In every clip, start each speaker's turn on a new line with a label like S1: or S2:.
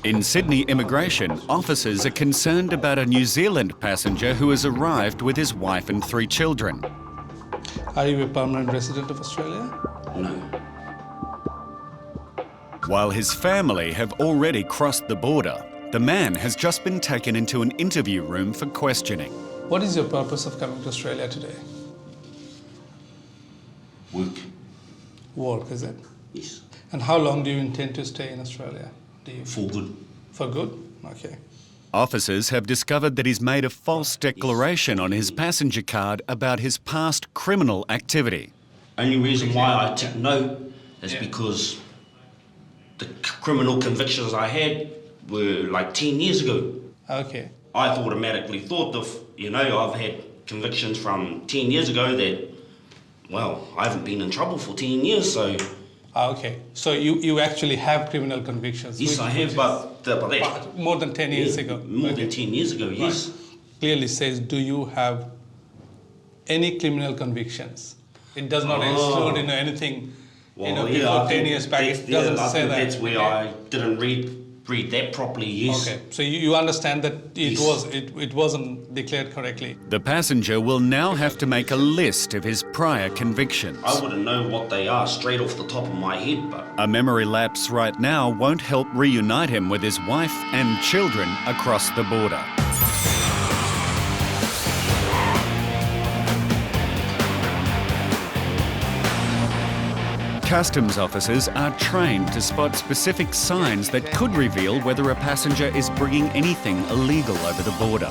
S1: In Sydney immigration, officers are concerned about a New Zealand passenger who has arrived with his wife and 3 children.
S2: Are you a permanent resident of Australia?
S3: No.
S1: While his family have already crossed the border, the man has just been taken into an interview room for questioning.
S2: What is your purpose of coming to Australia today?
S3: Work.
S2: Work, is it?
S3: Yes.
S2: And how long do you intend to stay in Australia?
S3: For good.
S2: For good? Okay.
S1: Officers have discovered that he's made a false declaration on his passenger card about his past criminal activity.
S3: Only reason why I took no is because the criminal convictions I had were like 10 years ago.
S2: Okay.
S3: I automatically thought I've had convictions from 10 years ago that, well, I haven't been in trouble for 10 years, so...
S2: Okay. So you actually have criminal convictions?
S3: Yes, I have, but that...
S2: More than 10 years ago?
S3: More than 10 years ago, yes.
S2: Right. Clearly says, do you have any criminal convictions? It does not exclude anything, before 10 years back. It doesn't say that.
S3: That's where I didn't read that properly, yes.
S2: Okay, so you understand that it wasn't declared correctly.
S1: The passenger will now have to make a list of his prior convictions.
S3: I wouldn't know what they are straight off the top of my head, but...
S1: A memory lapse right now won't help reunite him with his wife and children across the border. Customs officers are trained to spot specific signs that could reveal whether a passenger is bringing anything illegal over the border.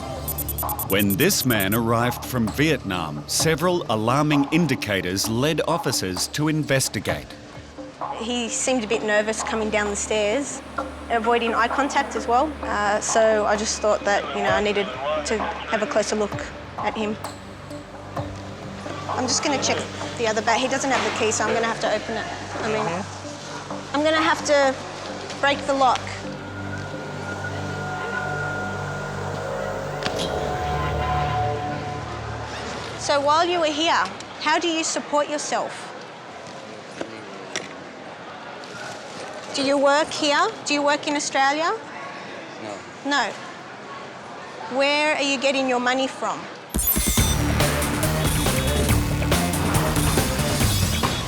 S1: When this man arrived from Vietnam, several alarming indicators led officers to investigate.
S4: He seemed a bit nervous coming down the stairs, avoiding eye contact as well. So I just thought that, I needed to have a closer look at him. I'm just going to check the other bag. He doesn't have the key, so I'm going to have to open it. I'm going to have to break the lock. So while you were here, how do you support yourself? Do you work here? Do you work in Australia?
S5: No.
S4: No. Where are you getting your money from?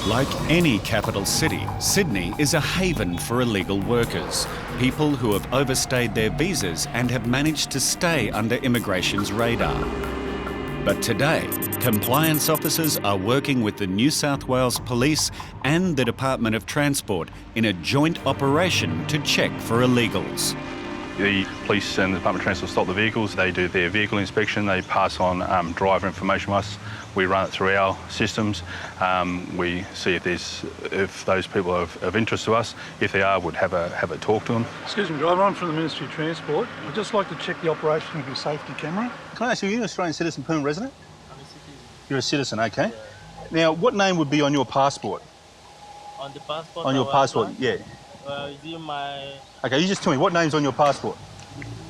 S1: Like any capital city, Sydney is a haven for illegal workers, people who have overstayed their visas and have managed to stay under immigration's radar. But today, compliance officers are working with the New South Wales Police and the Department of Transport in a joint operation to check for illegals.
S6: The police and the Department of Transport stop the vehicles, they do their vehicle inspection, they pass on driver information to us, we run it through our systems, we see if those people are of interest to us. If they are, we'd have a talk to them.
S7: Excuse me, driver, I'm from the Ministry of Transport. I'd just like to check the operation of your safety camera.
S8: Can I ask you, are you an Australian citizen, permanent resident? I'm a citizen. You're a citizen, okay. Yeah. Now, what name would be on your passport?
S5: On the passport?
S8: On your passport, yeah.
S5: Is it my...
S8: Okay, you just tell me, what name's on your passport?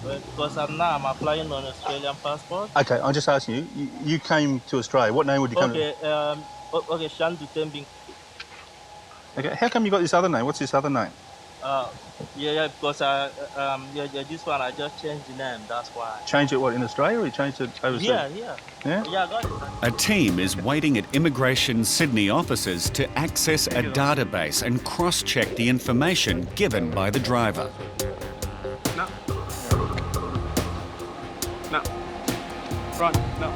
S5: Because I'm applying on Australian passport.
S8: Okay, I'm just asking you, you came to Australia, what name would you come to?
S5: Okay, Shantu Tembing.
S8: Okay, how come you got this other name? What's this other name?
S5: Because this one I just changed the name, that's why.
S8: Changed it what, in Australia or you changed it overseas?
S5: Yeah?
S8: Yeah,
S5: I got it.
S1: A team is waiting at Immigration Sydney offices to access a database and cross-check the information given by the driver.
S7: No. Right, no.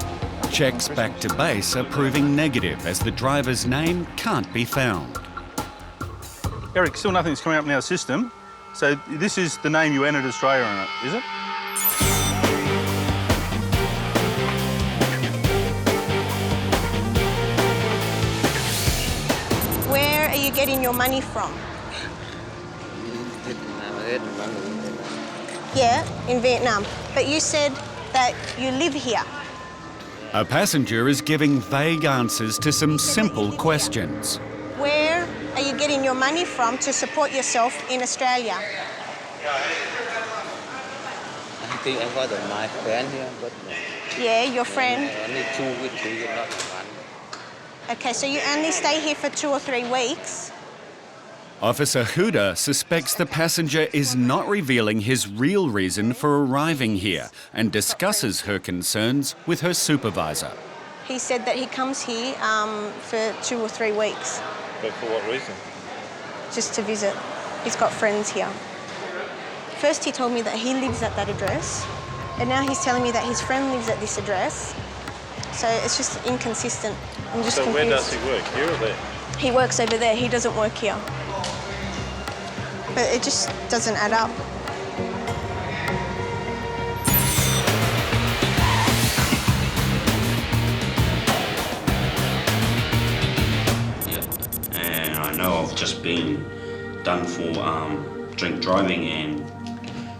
S1: Checks back to base are proving negative as the driver's name can't be found.
S8: Eric, still nothing's coming up in our system. So this is the name you entered Australia on, is it?
S4: Where are you getting your money from? Yeah, in Vietnam. But you said that you live here.
S1: A passenger is giving vague answers to some simple questions.
S4: Where are you getting your money from to support yourself in Australia?
S5: I think I got my friend here, but...
S4: Yeah, your friend.
S5: Only 2 weeks, not 1.
S4: Okay, so you only stay here for 2 or 3 weeks?
S1: Officer Huda suspects the passenger is not revealing his real reason for arriving here and discusses her concerns with her supervisor.
S4: He said that he comes here for 2 or 3 weeks.
S9: But for what reason?
S4: Just to visit. He's got friends here. First he told me that he lives at that address, and now he's telling me that his friend lives at this address. So it's just inconsistent. I'm just confused.
S9: Where does he work, here or there?
S4: He works over there, he doesn't work here. But it just doesn't add up.
S3: Yeah, and I know I've just been done for drink driving and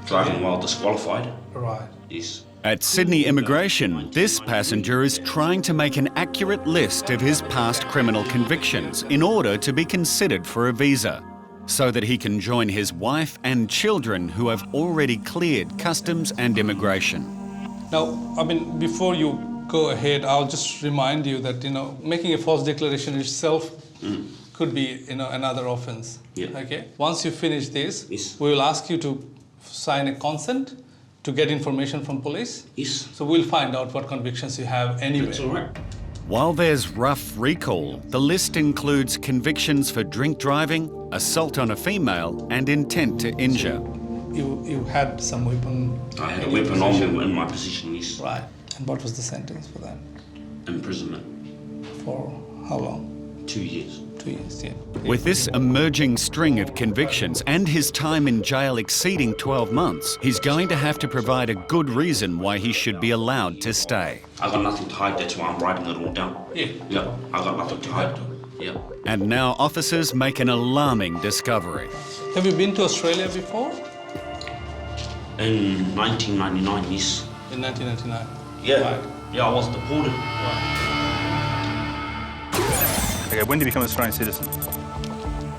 S3: driving while disqualified.
S2: Right.
S3: Yes.
S1: At Sydney Immigration, this passenger is trying to make an accurate list of his past criminal convictions in order to be considered for a visa, so that he can join his wife and children who have already cleared customs and immigration.
S2: Now, I mean, before you go ahead, I'll just remind you that, making a false declaration itself could be, another offence.
S3: Yeah.
S2: Okay? Once you finish this,
S3: Yes.
S2: we will ask you to sign a consent to get information from police.
S3: Yes.
S2: So we'll find out what convictions you have anyway.
S3: That's all right.
S1: While there's rough recall, the list includes convictions for drink driving, assault on a female, and intent to injure.
S2: You had some weapon.
S3: I had a
S2: in your
S3: weapon on
S2: possession.
S3: me in my position, yes.
S2: Right. And what was the sentence for that?
S3: Imprisonment.
S2: For how long?
S3: 2 years.
S2: 2 years, yeah.
S1: With this emerging string of convictions and his time in jail exceeding 12 months, he's going to have to provide a good reason why he should be allowed to stay.
S3: I got nothing to hide, that's why I'm writing it all down.
S2: Yeah.
S3: Yeah, I got nothing to hide. Yeah.
S1: And now officers make an alarming discovery.
S2: Have you been to Australia before?
S3: In 1999, yes.
S2: In 1999?
S3: Yeah.
S2: Right.
S3: Yeah, I was deported.
S8: Okay, when do you become an Australian citizen?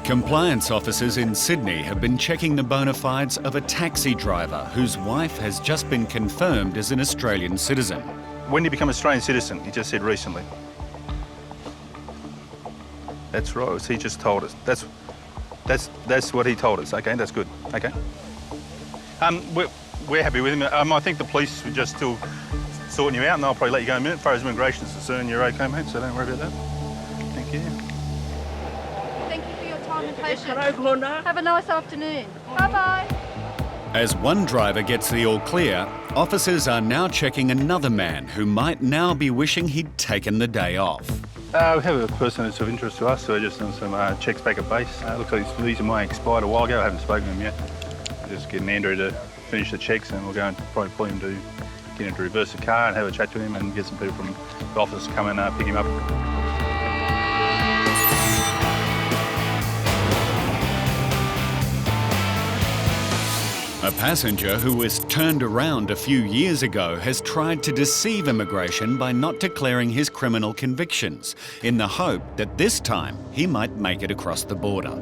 S1: Compliance officers in Sydney have been checking the bona fides of a taxi driver whose wife has just been confirmed as an Australian citizen.
S8: When do you become an Australian citizen? He just said recently. That's right, he just told us. That's what he told us. Okay, that's good. Okay. We're happy with him. I think the police were just still sorting you out, and they'll probably let you go in a minute. As far as immigration is concerned, you're okay, mate, so don't worry about that. Thank you.
S10: Thank you for your time and patience. Have a nice afternoon. Bye-bye.
S1: As one driver gets the all clear, officers are now checking another man who might now be wishing he'd taken the day off.
S8: We have a person that's of interest to us, so we're just doing some checks back at base. Looks like these might have expired a while ago. I haven't spoken to him yet. Just getting Andrew to finish the checks, and we'll go and probably pull him to get him to reverse the car and have a chat to him and get some people from the office to come and pick him up.
S1: A passenger who was turned around a few years ago has tried to deceive immigration by not declaring his criminal convictions, in the hope that this time he might make it across the border.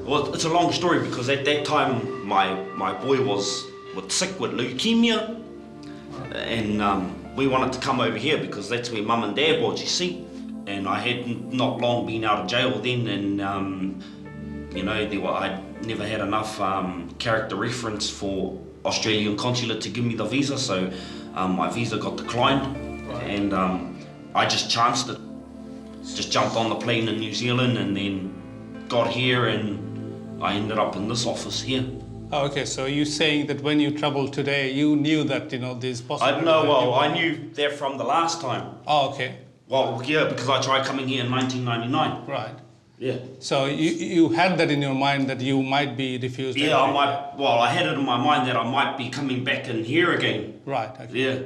S3: Well, it's a long story because at that time my boy was sick with leukemia, and we wanted to come over here because that's where mum and dad was, you see. And I had not long been out of jail then, and I'd never had enough character reference for Australian consulate to give me the visa, so my visa got declined, and I just chanced it. Just jumped on the plane in New Zealand and then got here, and I ended up in this office here.
S2: Oh, okay, so you're saying that when you traveled today, you knew that, there's possibility...
S3: I knew that from the last time.
S2: Oh, okay.
S3: Well, yeah, because I tried coming here in 1999.
S2: Right.
S3: Yeah.
S2: So you had that in your mind that you might be refused?
S3: Yeah, I might. Well, I had it in my mind that I might be coming back in here again.
S2: Right. Okay.
S3: Yeah.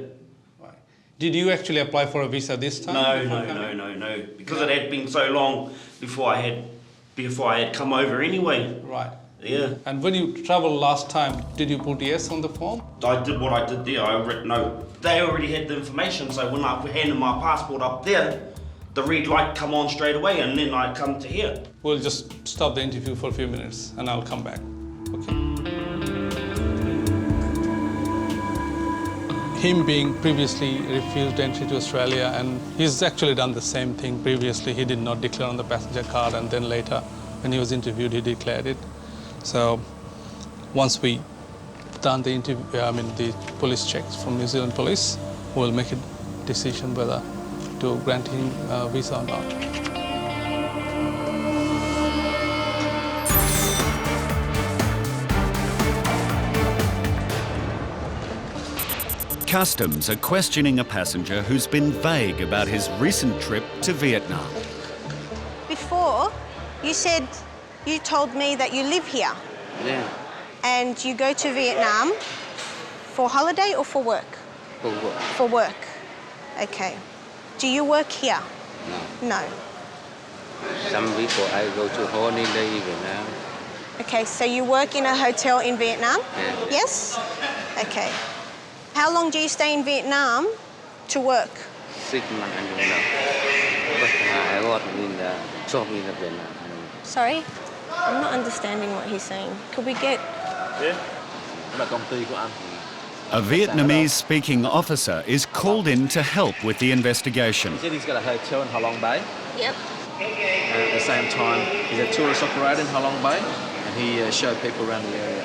S2: Right. Did you actually apply for a visa this time?
S3: No. Because it had been so long before I had come over anyway.
S2: Right.
S3: Yeah.
S2: And when you travelled last time, did you put yes on the form?
S3: I did what I did there. I read no. They already had the information, so when I handed my passport up there, the red light come on straight away, and then I come to here.
S2: We'll just stop the interview for a few minutes, and I'll come back. Okay. Him being previously refused entry to Australia, and he's actually done the same thing previously. He did not declare on the passenger card, and then later When he was interviewed, he declared it. So once we done the the police checks from New Zealand police, we'll make a decision whether to grant him a visa or not.
S1: Customs are questioning a passenger who's been vague about his recent trip to Vietnam.
S4: Before, you told me that you live here.
S11: Yeah,
S4: And you go to Vietnam for holiday or for work?
S11: for work.
S4: For work. Okay. Do you work here?
S11: No.
S4: No.
S11: Some people I go to holiday in Vietnam.
S4: Okay, so you work in a hotel in Vietnam?
S11: Yeah.
S4: Yes? Okay. How long do you stay in Vietnam to work?
S11: 6 months I don't know. But I got in the job in Vietnam.
S4: Sorry? I'm not understanding what he's saying. Could we get...
S1: A Vietnamese-speaking officer is called in to help with the investigation.
S12: He said he's got a hotel in Ha Long Bay.
S4: Yep.
S12: At the same time, he's a tourist operator in Ha Long Bay, and he showed people around the area.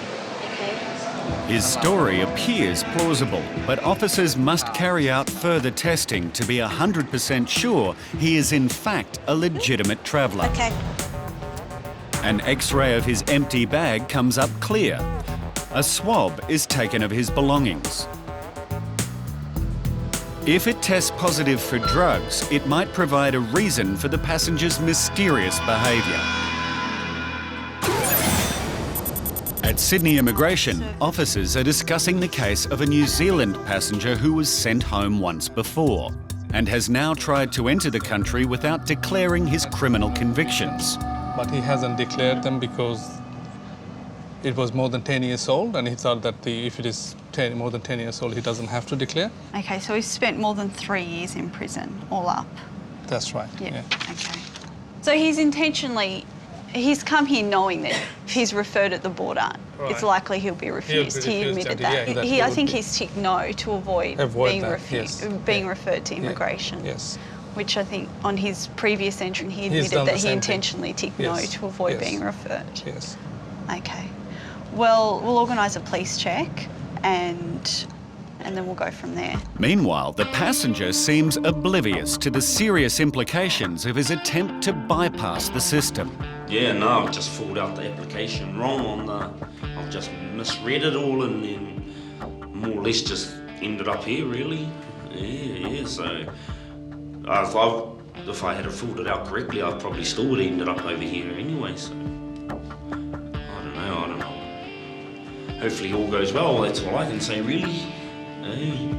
S1: His story appears plausible, but officers must carry out further testing to be 100% sure he is in fact a legitimate traveller.
S4: Okay.
S1: An X-ray of his empty bag comes up clear. A swab is taken of his belongings. If it tests positive for drugs, it might provide a reason for the passenger's mysterious behaviour. At Sydney Immigration, officers are discussing the case of a New Zealand passenger who was sent home once before and has now tried to enter the country without declaring his criminal convictions.
S2: But he hasn't declared them because it was more than 10 years old, and he thought that if it is more than 10 years old, he doesn't have to declare.
S13: Okay, so he's spent more than 3 years in prison, all up.
S2: That's right.
S13: Yeah. Okay. So he's come here knowing that if he's referred at the border, it's likely he'll be refused. He admitted that. I think he's ticked no to avoid being refused, being referred to immigration.
S2: Yes.
S13: Which I think on his previous entry he admitted that he intentionally ticked no to avoid being referred.
S2: Yes.
S13: Okay. Well, we'll organise a police check and then we'll go from there.
S1: Meanwhile, the passenger seems oblivious to the serious implications of his attempt to bypass the system.
S3: Yeah, no, I've just filled out the application wrong I've just misread it all and then more or less just ended up here, really. Yeah, so if I had filled it out correctly, I probably still would have ended up over here anyway, so I don't know. Hopefully all goes well, that's all I can say, really. Hey.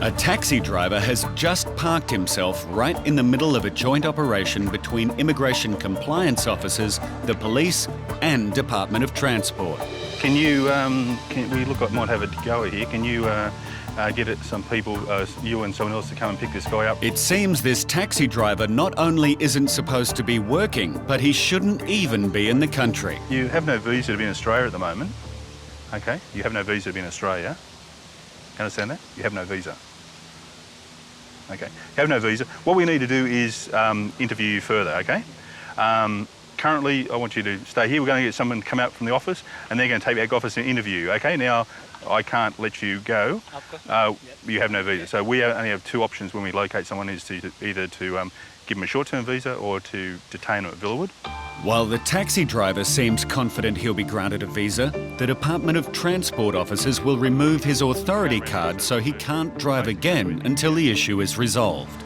S1: A taxi driver has just parked himself right in the middle of a joint operation between immigration compliance officers, the police and Department of Transport.
S8: We look like might have a goer here. Can you get some people, you and someone else, to come and pick this guy up?
S1: It seems this taxi driver not only isn't supposed to be working, but he shouldn't even be in the country.
S8: You have no visa to be in Australia at the moment. Okay, you have no visa to be in Australia. You understand that? You have no visa. Okay, you have no visa. What we need to do is interview you further, okay? Currently, I want you to stay here. We're going to get someone to come out from the office and they're going to take back office and interview you, okay? Now, I can't let you go. You have no visa. So we only have two options when we locate someone, is to either to give them a short-term visa or to detain them at Villawood.
S1: While the taxi driver seems confident he'll be granted a visa, the Department of Transport officers will remove his authority card so he can't drive again until the issue is resolved.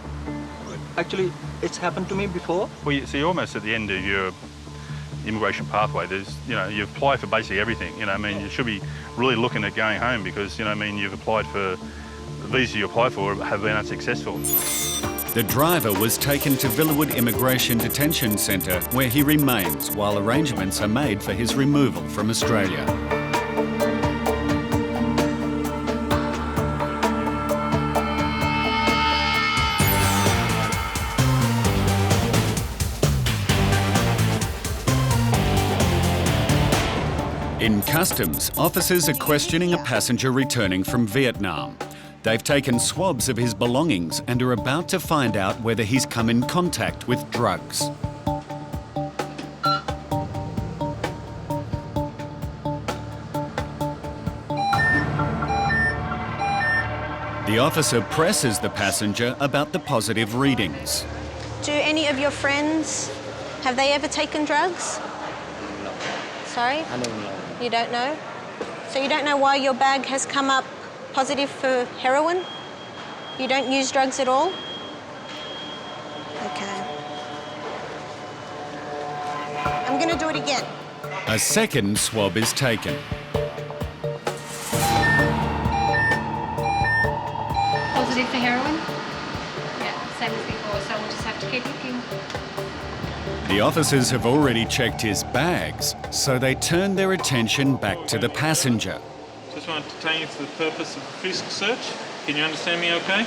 S5: Actually, it's happened to me before.
S8: Well, you're almost at the end of your immigration pathway. You apply for basically everything. You should be really looking at going home because, you've applied for the visa you apply for have been unsuccessful.
S1: The driver was taken to Villawood Immigration Detention Centre, where he remains while arrangements are made for his removal from Australia. In customs, officers are questioning a passenger returning from Vietnam. They've taken swabs of his belongings and are about to find out whether he's come in contact with drugs. The officer presses the passenger about the positive readings.
S4: Do any of your friends, have they ever taken drugs?
S11: No.
S4: Sorry?
S11: I don't know.
S4: You don't know? So you don't know why your bag has come up positive for heroin? You don't use drugs at all? Okay. I'm going to do it again.
S1: A second swab is taken.
S10: Positive for heroin? Yeah, same as before, so we'll just have to keep looking.
S1: The officers have already checked his bags, so they turn their attention back to the passenger.
S9: Just want to take you for the purpose of the frisk search. Can you understand me okay?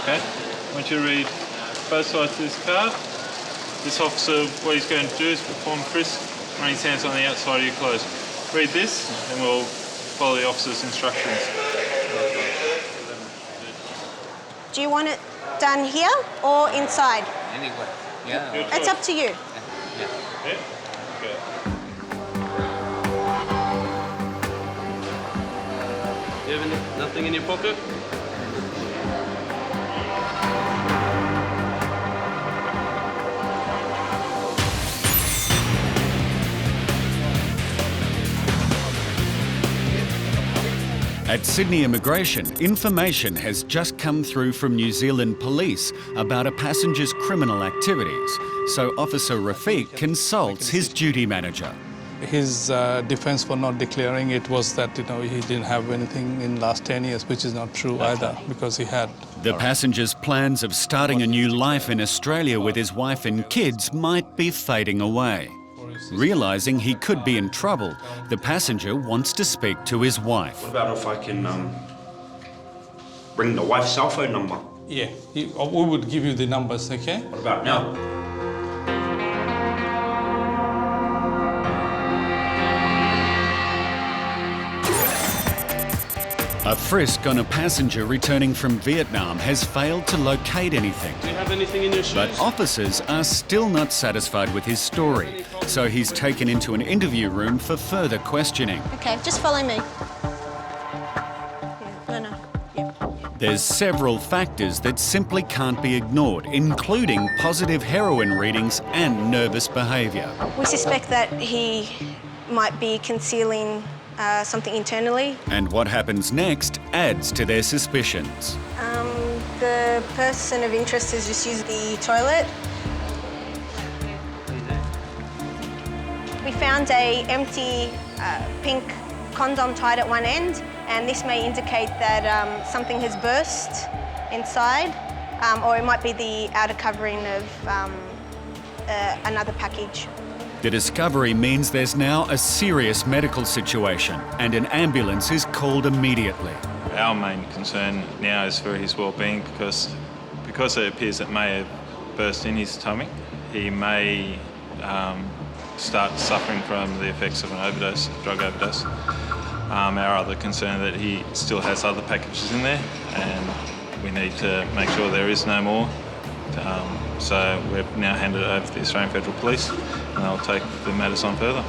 S9: Okay. I want you to read both sides of this card. This officer, what he's going to do is perform a frisk, run his hands on the outside of your clothes. Read this and we'll follow the officer's instructions.
S4: Do you want it done here or inside?
S11: Anyway, yeah.
S4: It's up to you.
S11: Yeah.
S9: Yeah? Okay.
S5: You have nothing in your pocket?
S1: At Sydney Immigration, information has just come through from New Zealand Police about a passenger's criminal activities, so Officer Rafiq consults his duty manager.
S2: His defense for not declaring it was that, he didn't have anything in the last 10 years, which is not true either, because he had.
S1: The passenger's plans of starting a new life in Australia with his wife and kids might be fading away. Realising he could be in trouble, the passenger wants to speak to his wife.
S3: What about if I can bring the wife's cell phone number?
S2: Yeah, we would give you the numbers, okay?
S3: What about now?
S1: A frisk on a passenger returning from Vietnam has failed to locate anything.
S5: Do you have anything in your shoes?
S1: But officers are still not satisfied with his story, so he's taken into an interview room for further questioning.
S4: Okay, just follow me. Yeah, no.
S1: There's several factors that simply can't be ignored, including positive heroin readings and nervous behaviour.
S4: We suspect that he might be concealing something internally.
S1: And what happens next adds to their suspicions.
S4: The person of interest has just used the toilet. We found a empty pink condom tied at one end, and this may indicate that something has burst inside, or it might be the outer covering of another package.
S1: The discovery means there's now a serious medical situation and an ambulance is called immediately.
S9: Our main concern now is for his well-being because it appears it may have burst in his tummy. He may start suffering from the effects of an overdose, drug overdose. Our other concern is that he still has other packages in there and we need to make sure there is no more. So we've now handed it over to the Australian Federal Police and they'll take the matters on further.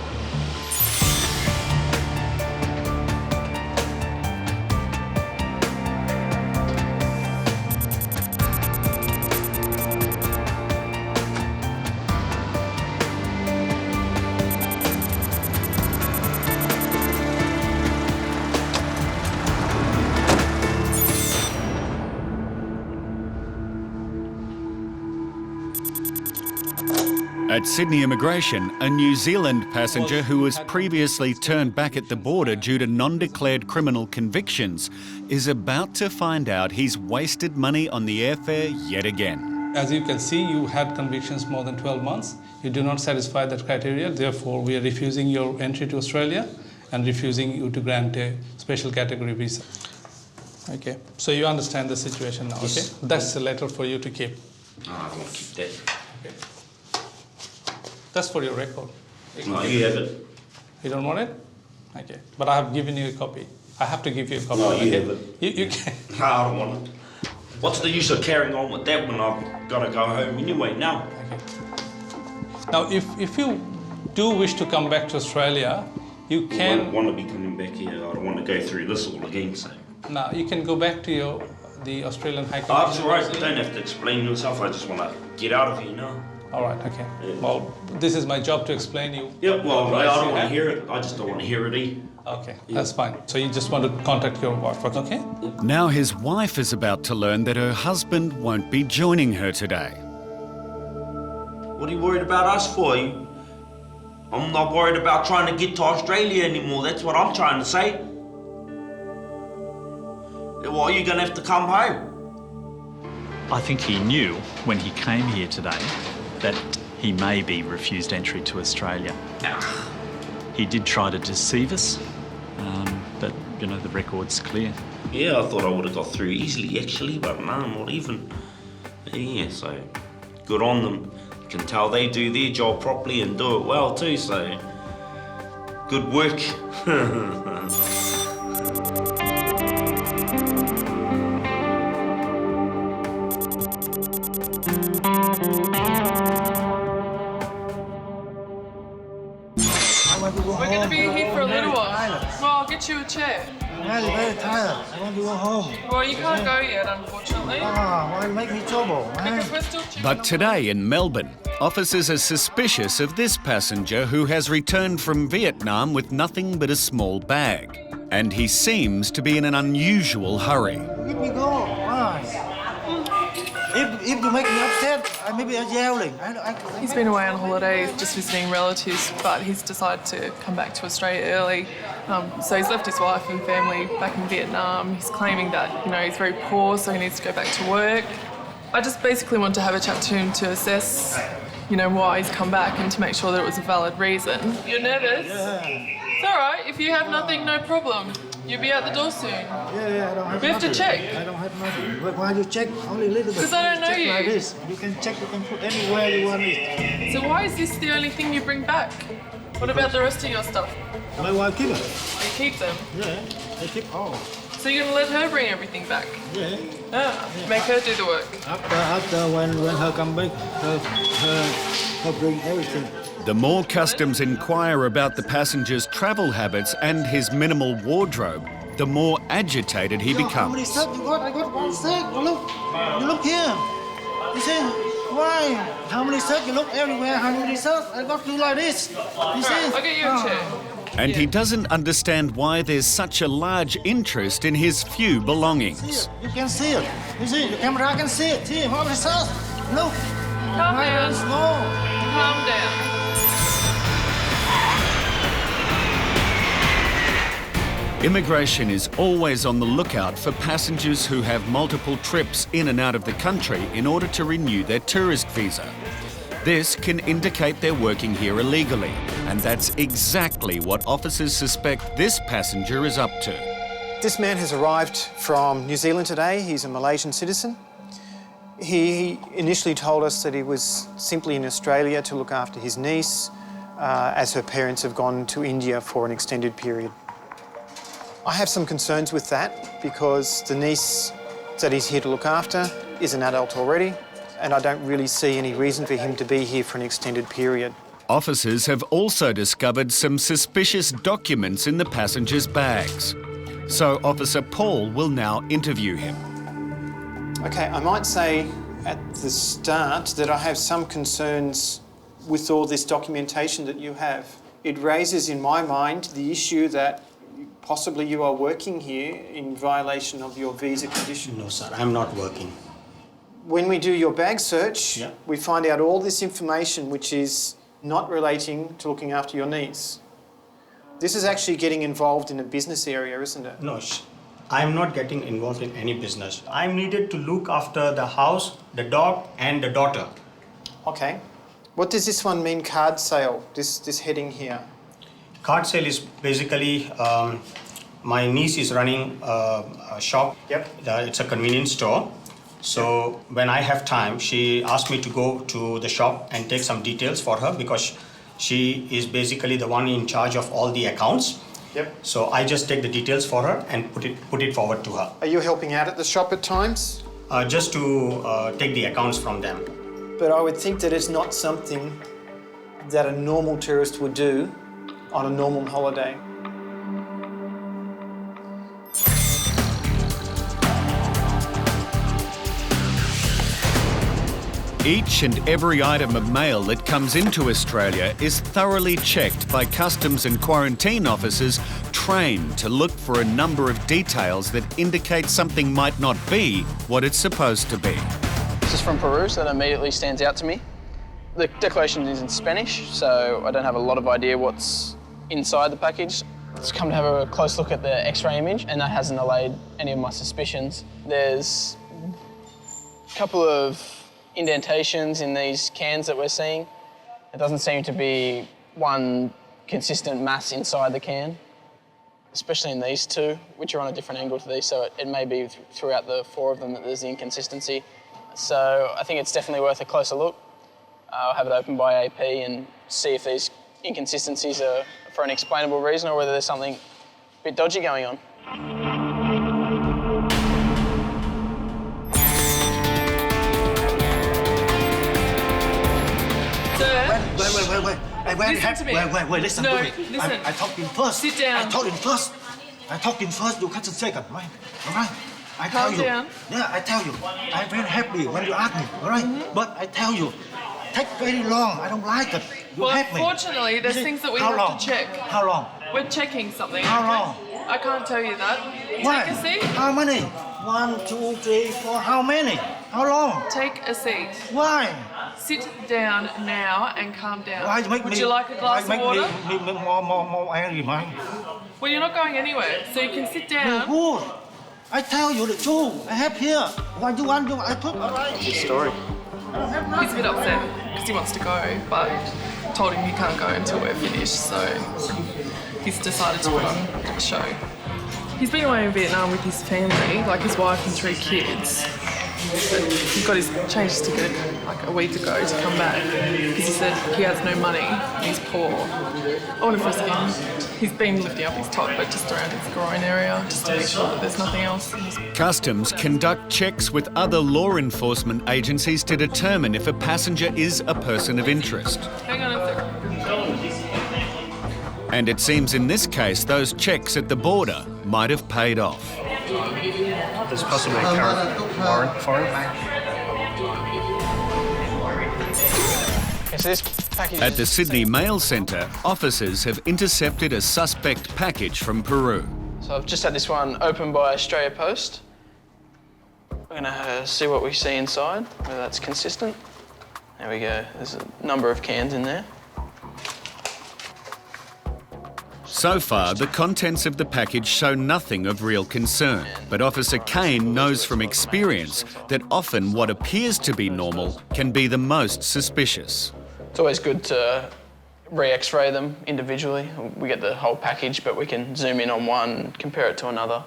S1: At Sydney Immigration, a New Zealand passenger who was previously turned back at the border due to non-declared criminal convictions is about to find out he's wasted money on the airfare yet again.
S2: As you can see, you had convictions more than 12 months. You do not satisfy that criteria. Therefore, we are refusing your entry to Australia and refusing you to grant a special category visa. Okay, so you understand the situation now, okay? That's the letter for you to keep.
S3: I want to keep that.
S2: Okay. That's for your record.
S3: No, you have it.
S2: You don't want it? Okay, but I have given you a copy. I have to give you a copy.
S3: No,
S2: okay?
S3: have it.
S2: You can.
S3: No, I don't want it. What's the use of carrying on with that when I've got to go home anyway now?
S2: Now, if you do wish to come back to Australia, you can...
S3: I don't want to be coming back here. I don't want to go through this all again, so...
S2: Now, you can go back to the Australian High Court.
S3: Oh, that's all right. You don't have to explain yourself. I just want to get out of here now.
S2: All right, okay.
S3: Yeah.
S2: Well, this is my job to explain you.
S3: Yeah, well, I don't want to hear it. I just don't want to hear it either.
S2: Okay, that's fine. So you just want to contact your wife, okay?
S1: Now his wife is about to learn that her husband won't be joining her today.
S3: What are you worried about us for? I'm not worried about trying to get to Australia anymore. That's what I'm trying to say. Well, are you going to have to come home?
S14: I think he knew when he came here today that he may be refused entry to Australia. He did try to deceive us, but, you know, the record's clear.
S3: Yeah, I thought I would have got through easily, actually, but no, not even. Yeah, so good on them. You can tell they do their job properly and do it well too, so good work.
S15: We're going to be here for a little while. Well, I'll get you a chair.
S16: I'm very tired. I want to go home.
S15: Well, you can't go yet, unfortunately.
S16: Why make me trouble?
S15: Because we're still checking.
S1: But today in Melbourne, officers are suspicious of this passenger who has returned from Vietnam with nothing but a small bag. And he seems to be in an unusual hurry.
S16: Let me go. Why? If you make me upset, I may be yelling.
S15: He's been away on holidays, just visiting relatives, but he's decided to come back to Australia early. So he's left his wife and family back in Vietnam. He's claiming that, you know, he's very poor, so he needs to go back to work. I just basically want to have a chat to him to assess, you know, why he's come back and to make sure that it was a valid reason. You're nervous?
S16: Yeah.
S15: It's all right. If you have nothing, no problem. You'll be out the door soon.
S16: Yeah, I don't have
S15: We have to check.
S16: I don't have nothing. But why you check only a little bit?
S15: Because I don't know
S16: check
S15: you.
S16: Like this. You can check, you can put anywhere you want it.
S15: So why is this the only thing you bring back? What about the rest of your stuff?
S16: My wife keep it.
S15: You keep them?
S16: Yeah, I keep all.
S15: So you're going to let her bring everything back?
S16: Yeah.
S15: Make her do the work.
S16: After when her come back, her bring everything.
S1: The more customs inquire about the passenger's travel habits and his minimal wardrobe, the more agitated he
S16: How many
S1: becomes.
S16: sets you got? I got one set. You look here. You see? Why? How many sets? You look everywhere. How many sets? I got two like this. You see?
S15: I'll get you a chair.
S1: And he doesn't understand why there's such a large interest in his few belongings.
S16: You can see it. You see? The camera can see it. See? How many sets? Look.
S15: Calm down.
S16: Slow.
S15: Calm down.
S1: Immigration is always on the lookout for passengers who have multiple trips in and out of the country in order to renew their tourist visa. This can indicate they're working here illegally, and that's exactly what officers suspect this passenger is up to.
S17: This man has arrived from New Zealand today. He's a Malaysian citizen. He initially told us that he was simply in Australia to look after his niece, as her parents have gone to India for an extended period. I have some concerns with that because the niece that he's here to look after is an adult already, and I don't really see any reason for him to be here for an extended period.
S1: Officers have also discovered some suspicious documents in the passengers' bags. So Officer Paul will now interview him.
S17: Okay, I might say at the start that I have some concerns with all this documentation that you have. It raises in my mind the issue that possibly you are working here in violation of your visa condition.
S18: No, sir, I'm not working.
S17: When we do your bag search, we find out all this information which is not relating to looking after your niece. This is actually getting involved in a business area, isn't it?
S18: No, I'm not getting involved in any business. I'm needed to look after the house, the dog, and the daughter.
S17: Okay. What does this one mean, card sale, this heading here?
S18: Card sale is basically, my niece is running a shop.
S17: Yep.
S18: It's a convenience store. So when I have time, she asked me to go to the shop and take some details for her because she is basically the one in charge of all the accounts. Yep. So I just take the details for her and put it forward to her.
S17: Are you helping out at the shop at times?
S18: Just to take the accounts from them.
S17: But I would think that it's not something that a normal tourist would do on a normal holiday.
S1: Each and every item of mail that comes into Australia is thoroughly checked by customs and quarantine officers trained to look for a number of details that indicate something might not be what it's supposed to be.
S12: This is from Peru, so that immediately stands out to me. The declaration is in Spanish, so I don't have a lot of idea what's inside the package. Let's come to have a close look at the X-ray image, and that hasn't allayed any of my suspicions. There's a couple of indentations in these cans that we're seeing. It doesn't seem to be one consistent mass inside the can, especially in these two, which are on a different angle to these, so it may be throughout the 4 of them that there's the inconsistency. So I think it's definitely worth a closer look. I'll have it opened by AP and see if these inconsistencies are for an explainable reason or whether there's something a bit dodgy going on.
S16: Wait, listen
S15: No,
S16: to me.
S15: listen.
S16: I talked in first.
S15: Sit down.
S16: I talked in first, you can't say it, right? All right? I tell
S15: Calm
S16: you.
S15: down.
S16: Yeah, I tell you. I'm very happy when you ask me, all right? But I tell you, take very long. I don't like it. You
S15: Well,
S16: have me.
S15: fortunately, there's
S16: You see,
S15: things that we
S16: how
S15: have
S16: long?
S15: to check.
S16: How long?
S15: We're checking something.
S16: How
S15: okay?
S16: long?
S15: I can't tell you that.
S16: Why?
S15: Take a seat.
S16: How many? 1, 2, 3, 4. How many? How long?
S15: Take a seat.
S16: Why?
S15: Sit down now and calm down.
S16: Why make
S15: Would
S16: me,
S15: you like a glass
S16: why
S15: of water?
S16: make me more angry, man?
S15: Well, you're not going anywhere, so you can sit down.
S16: Good. I tell you the truth. I have here. What you want? I put. All right.
S12: Story.
S15: He's a bit upset because he wants to go, but told him he can't go until we're finished, so he's decided to put on a show. He's been away in Vietnam with his family, like his wife and 3 kids. But he got his change ticket like a week ago to come back because he said he has no money and he's poor. I want to frisk him. He's been lifting up his top, but just around his groin area, just to make sure that there's nothing else in his...
S1: Customs conduct checks with other law enforcement agencies to determine if a passenger is a person of interest.
S15: Hang on a second.
S1: And it seems in this case, those checks at the border might have paid off.
S18: There's possibly a current warrant for it.
S12: Okay, so this package
S1: At the Sydney Mail Centre, officers have intercepted a suspect package from Peru.
S12: So I've just had this one opened by Australia Post. We're going to see what we see inside, whether that's consistent. There we go. There's a number of cans in there.
S1: So far, the contents of the package show nothing of real concern, but Officer Kane knows from experience that often what appears to be normal can be the most suspicious.
S12: It's always good to re-X-ray them individually. We get the whole package, but we can zoom in on one, compare it to another,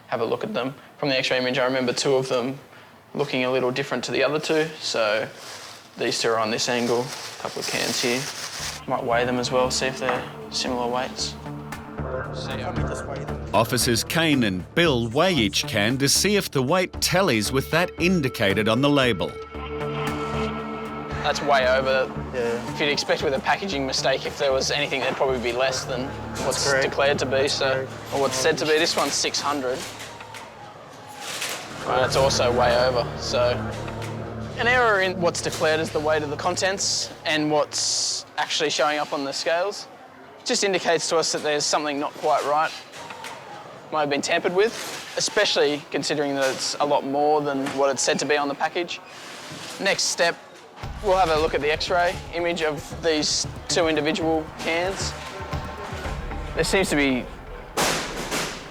S12: have a look at them. From the X-ray image, I remember 2 of them looking a little different to the other 2, so these 2 are on this angle, a couple of cans here. Might weigh them as well, see if they're similar weights.
S1: Officers Kane and Bill weigh each can to see if the weight tallies with that indicated on the label.
S12: That's way over. If you'd expect with a packaging mistake, if there was anything, there'd probably be less than what's declared to be, so, or what's said to be. This one's 600. Right, it's also way over, so. An error in what's declared as the weight of the contents and what's actually showing up on the scales just indicates to us that there's something not quite right. Might have been tampered with, especially considering that it's a lot more than what it's said to be on the package. Next step, we'll have a look at the X-ray image of these 2 individual cans. There seems to be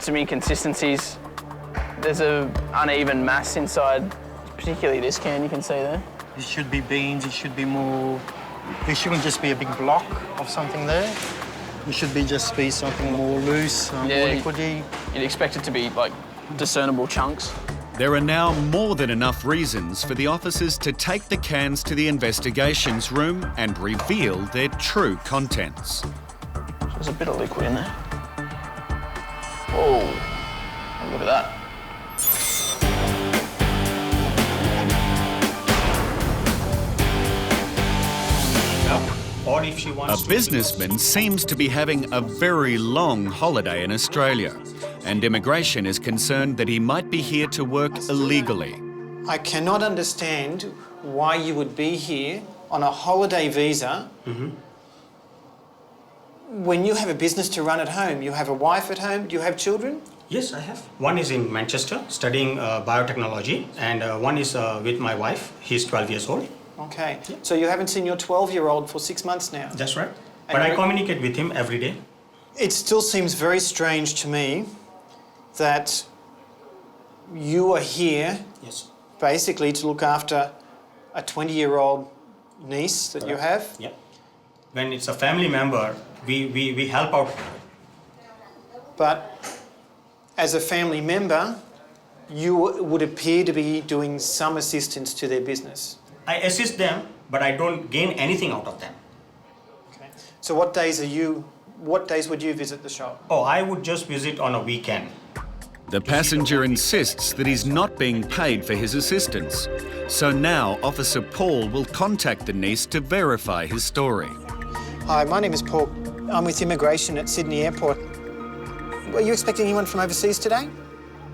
S12: some inconsistencies. There's an uneven mass inside, particularly this can you can see there.
S19: It should be beans, it should be more... There shouldn't just be a big block of something there. It should be just be something more loose, more liquidy.
S12: You'd expect it to be like discernible chunks.
S1: There are now more than enough reasons for the officers to take the cans to the investigations room and reveal their true contents.
S12: There's a bit of liquid in there. Whoa, look at that.
S18: Or if she wants
S1: A businessman seems to be having a very long holiday in Australia, and immigration is concerned that he might be here to work illegally.
S17: I cannot understand why you would be here on a holiday visa when you have a business to run at home. You have a wife at home. Do you have children?
S18: Yes, I have. One is in Manchester studying biotechnology, and one is with my wife. He's 12 years old.
S17: Okay, so you haven't seen your 12-year-old for 6 months now?
S18: That's right. But I communicate with him every day.
S17: It still seems very strange to me that you are here basically to look after a 20-year-old niece that you have.
S18: Yeah. When it's a family member, we help out.
S17: But as a family member, you would appear to be doing some assistance to their business.
S18: I assist them, but I don't gain anything out of them.
S17: Okay. So what days would you visit the shop?
S18: Oh, I would just visit on a weekend.
S1: The passenger insists that he's not being paid for his assistance. So now Officer Paul will contact the niece to verify his story.
S17: Hi, my name is Paul. I'm with immigration at Sydney Airport. Were you expecting anyone from overseas today?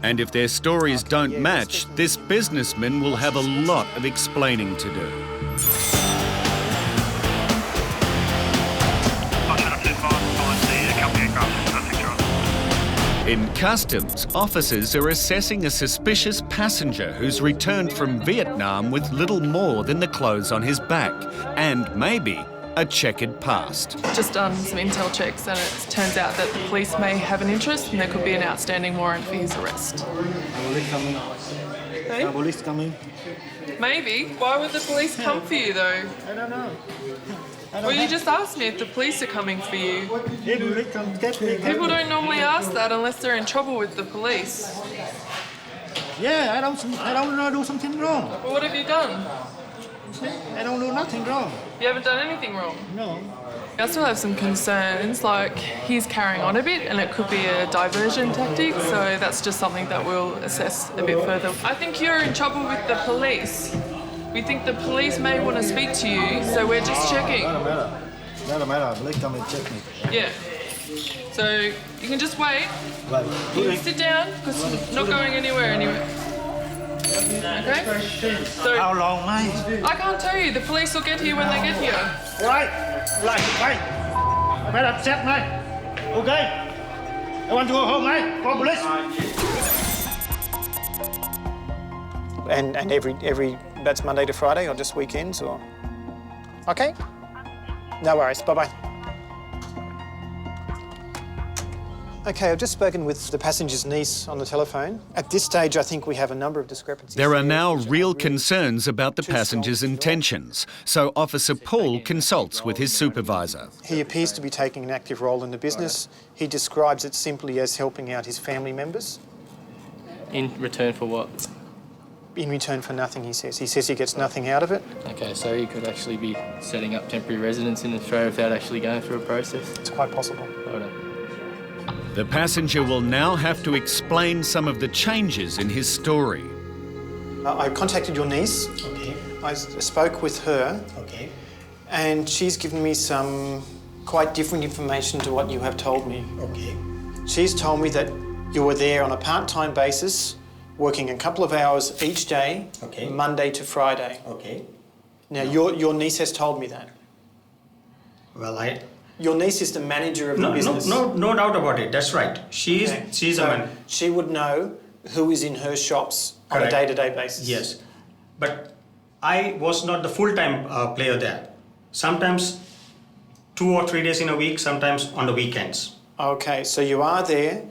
S1: And if their stories don't match, this businessman will have a lot of explaining to do. In customs, officers are assessing a suspicious passenger who's returned from Vietnam with little more than the clothes on his back and maybe a checkered past.
S15: Just done some intel checks and it turns out that the police may have an interest and there could be an outstanding warrant for his arrest. Hey?
S16: Police coming.
S15: Maybe. Why would the police come for you though?
S16: I don't know.
S15: Well, you just asked me if the police are coming for you.
S16: They come get me.
S15: People don't normally ask that unless they're in trouble with the police.
S16: Yeah, I don't know do something wrong.
S15: Well, what have you done?
S16: I don't do nothing wrong.
S15: You haven't done anything wrong?
S16: No.
S15: I still have some concerns, like he's carrying on a bit and it could be a diversion tactic, so that's just something that we'll assess a bit further. I think you're in trouble with the police. We think the police may want to speak to you, so we're just checking.
S16: Doesn't matter. Doesn't matter. Police come and check me.
S15: Yeah. So you can just wait.
S16: Right.
S15: You can sit down, because you're not going anywhere anyway. Okay? So,
S16: how long, mate?
S15: I can't tell you. The police will get here when they get here.
S16: Right. Right. I'm very upset, mate. Okay. I want to go home, mate. Call police.
S17: And every that's Monday to Friday or just weekends or? Okay. No worries. Bye-bye. Okay, I've just spoken with the passenger's niece on the telephone. At this stage, I think we have a number of discrepancies.
S1: There are now real concerns about the passenger's intentions, so Officer Paul consults with his supervisor.
S17: He appears to be taking an active role in the business. He describes it simply as helping out his family members.
S20: In return for what?
S17: In return for nothing, he says. He says he gets nothing out of it.
S20: Okay, so he could actually be setting up temporary residence in Australia without actually going through a process?
S17: It's quite possible.
S1: The passenger will now have to explain some of the changes in his story.
S17: I contacted your niece.
S18: Okay.
S17: I spoke with her.
S18: Okay.
S17: And she's given me some quite different information to what you have told me.
S18: Okay.
S17: She's told me that you were there on a part-time basis, working a couple of hours each day, Monday to Friday.
S18: Okay.
S17: Now, your niece has told me that.
S18: Well,
S17: Your niece is the manager of the business.
S18: No doubt about it. That's right. She's
S17: so
S18: a man.
S17: She would know who is in her shops on a day-to-day basis.
S18: Yes, but I was not the full-time player there. Sometimes 2 or 3 days in a week, sometimes on the weekends.
S17: Okay, so you are there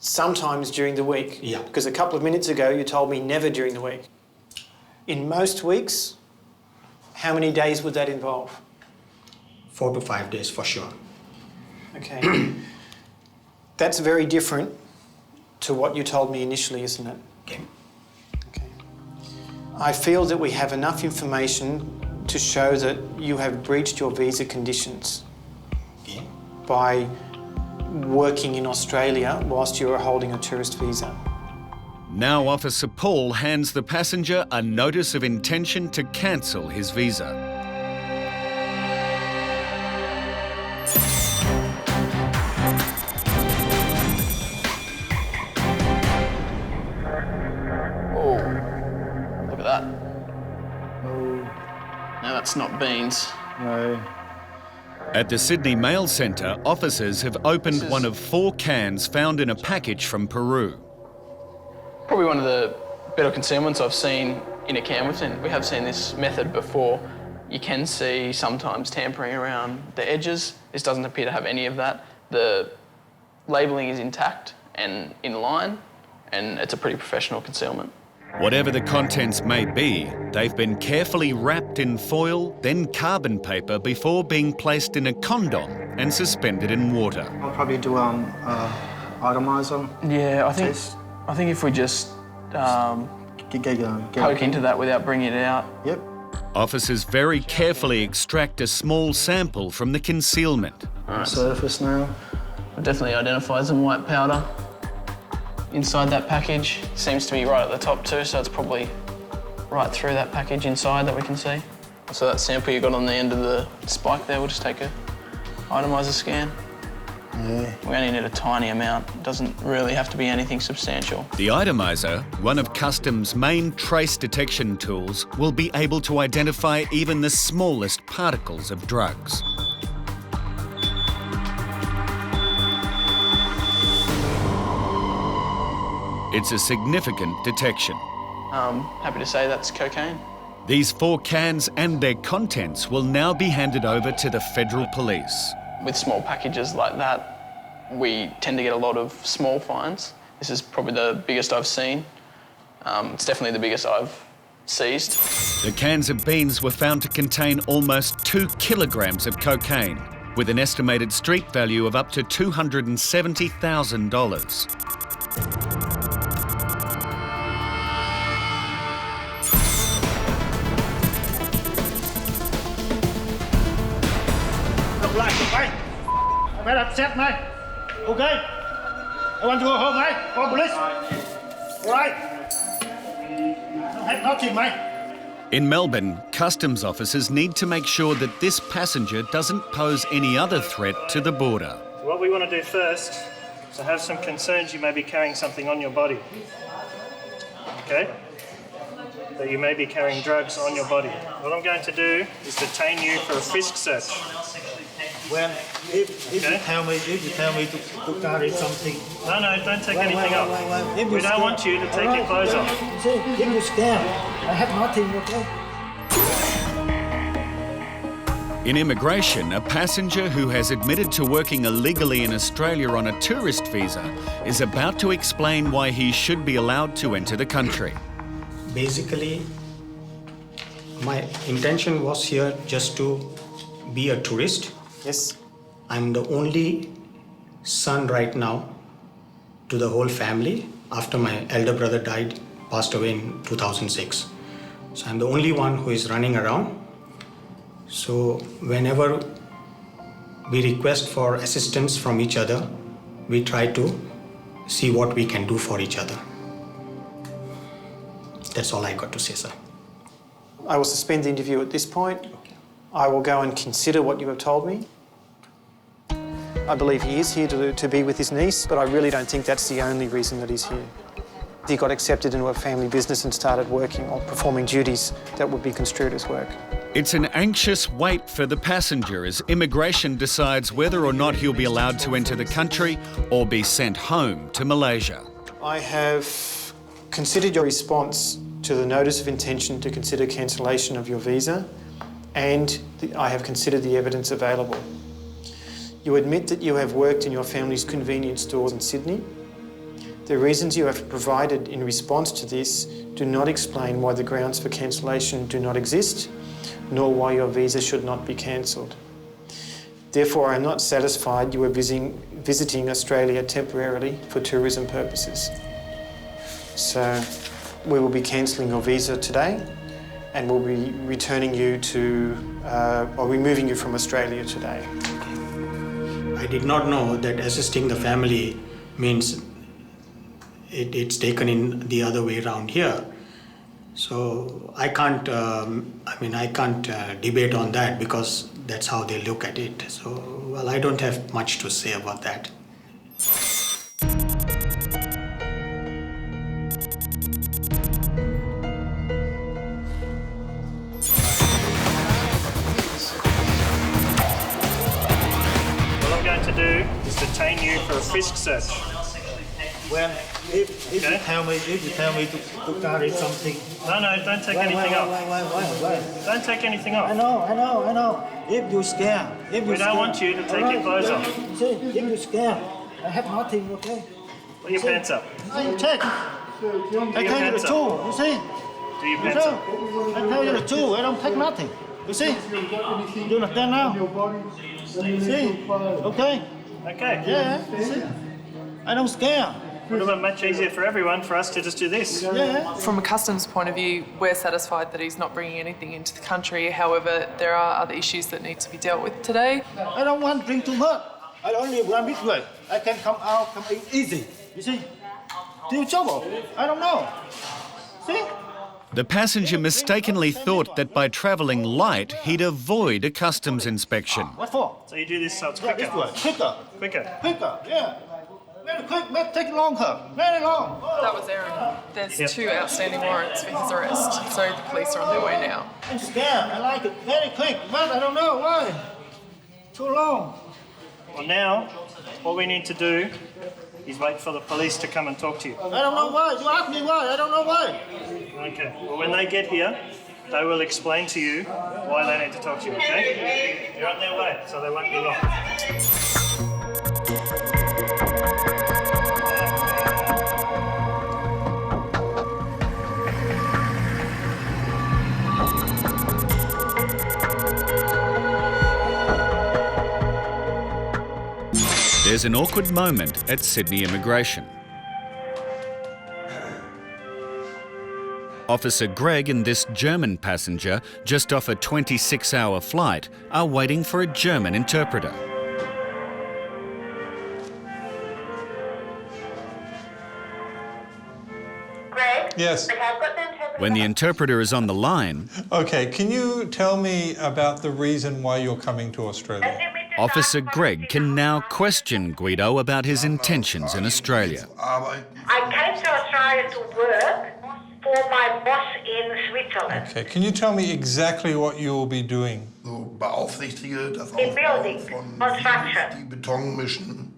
S17: sometimes during the week.
S18: Yeah.
S17: Because a couple of minutes ago you told me never during the week. In most weeks, how many days would that involve?
S18: 4 to 5 days for sure.
S17: Okay. That's very different to what you told me initially, isn't it?
S18: Okay.
S17: I feel that we have enough information to show that you have breached your visa conditions by working in Australia whilst you are holding a tourist visa.
S1: Now Officer Paul hands the passenger a notice of intention to cancel his visa.
S12: Oh, look at that. No, that's not beans.
S19: No.
S1: At the Sydney Mail Centre, officers have opened one of 4 cans found in a package from Peru.
S12: Probably one of the better concealments I've seen in a can. We have seen this method before. You can see sometimes tampering around the edges. This doesn't appear to have any of that. The labelling is intact and in line, and it's a pretty professional concealment.
S1: Whatever the contents may be, they've been carefully wrapped in foil, then carbon paper before being placed in a condom and suspended in water.
S19: I'll probably do atomise them.
S12: Yeah, I think if we just poke into that without bringing it out.
S19: Yep.
S1: Officers very carefully extract a small sample from the concealment.
S19: Surface now.
S12: It definitely identifies some white powder inside that package. Seems to be right at the top too, so it's probably right through that package inside that we can see. So that sample you got on the end of the spike there, we'll just take a itomizer scan.
S19: Yeah.
S12: We only need a tiny amount. It doesn't really have to be anything substantial.
S1: The itomizer, one of Customs' main trace detection tools, will be able to identify even the smallest particles of drugs. It's a significant detection.
S12: Happy to say that's cocaine.
S1: These 4 cans and their contents will now be handed over to the Federal Police.
S12: With small packages like that, we tend to get a lot of small finds. This is probably the biggest I've seen. It's definitely the biggest I've seized.
S1: The cans of beans were found to contain almost 2 kilograms of cocaine, with an estimated street value of up to $270,000.
S16: I'm very upset, mate. Okay? I want to go home, mate. Call police. All right? I have nothing, mate.
S1: In Melbourne, Customs officers need to make sure that this passenger doesn't pose any other threat to the border.
S7: What we want to do first is I have some concerns you may be carrying something on your body. Okay? That you may be carrying drugs on your body. What I'm going to do is detain you for a frisk search.
S16: Well, if you tell me to carry something.
S7: No, don't take anything off. We don't want you to take your clothes off.
S16: See, if you scan, I have nothing, okay?
S1: In immigration, a passenger who has admitted to working illegally in Australia on a tourist visa is about to explain why he should be allowed to enter the country.
S18: Basically, my intention was here just to be a tourist.
S17: Yes.
S18: I'm the only son right now to the whole family after my elder brother passed away in 2006. So I'm the only one who is running around. So whenever we request for assistance from each other, we try to see what we can do for each other. That's all I got to say, sir.
S17: I will suspend the interview at this point. I will go and consider what you have told me. I believe he is here to be with his niece, but I really don't think that's the only reason that he's here. He got accepted into a family business and started working or performing duties that would be construed as work.
S1: It's an anxious wait for the passenger as immigration decides whether or not he'll be allowed to enter the country or be sent home to Malaysia.
S17: I have considered your response to the notice of intention to consider cancellation of your visa, and I have considered the evidence available. You admit that you have worked in your family's convenience stores in Sydney. The reasons you have provided in response to this do not explain why the grounds for cancellation do not exist, nor why your visa should not be cancelled. Therefore, I am not satisfied you are visiting Australia temporarily for tourism purposes. So, we will be cancelling your visa today, and we'll be returning you to, or removing you from Australia today.
S18: I did not know that assisting the family means it's taken in the other way around here. So I can't, I can't debate on that because that's how they look at it. So, well, I don't have much to say about that.
S7: What I'm going to do is detain you for a frisk search.
S16: Well, if you tell me to carry something.
S7: No, don't take anything off.
S16: Why?
S7: Don't take anything off.
S16: I know. If you scare,
S7: We don't want you to take your clothes off.
S16: See, if you scare, I have nothing, okay?
S7: Put your pants up.
S16: Check. I tell you the truth, you see?
S7: Do your pants up.
S16: I tell you the truth, I don't take nothing. You see? You understand now? See? Okay?
S7: Okay.
S16: Yeah, see? I don't scare.
S7: Would have been much easier for everyone for us to just do this.
S16: Yeah.
S15: From a customs point of view, we're satisfied that he's not bringing anything into the country. However, there are other issues that need to be dealt with today.
S16: I don't want to drink too much. I only run this way. I can come out, come in easy. You see? Do you trouble? I don't know. See?
S1: The passenger mistakenly thought that by travelling light, he'd avoid a customs inspection.
S16: What for?
S7: So you do this so it's
S16: Yeah,
S7: quicker.
S16: this way.
S7: Quicker.
S16: Quicker, yeah. Very quick, but take longer. Very long.
S15: That was Aaron. There's 2 outstanding warrants for his arrest, so the police are on their way now.
S16: I'm scared. I like it very quick, but I don't know why. Too long.
S7: Well, now, what we need to do is wait for the police to come and talk to you.
S16: I don't know why. You ask me why. I don't know why.
S7: Okay. Well, when they get here, they will explain to you why they need to talk to you, okay? You're on their way, so they won't be long.
S1: There's an awkward moment at Sydney Immigration. Officer Greg and this German passenger, just off a 26-hour flight, are waiting for a German interpreter.
S21: Greg?
S22: Yes.
S21: Okay, I've got the interpreter.
S1: When the interpreter is on the line,
S22: Okay, can you tell me about the reason why you're coming to Australia?
S1: Officer Greg can now question Guido about his intentions in Australia.
S21: I came to Australia to work for my boss in Switzerland.
S22: Okay, can you tell me exactly what you will be doing?
S23: Beaufsichtige das
S21: In building,
S23: Aufbauen von
S21: construction,
S23: die Beton mischen.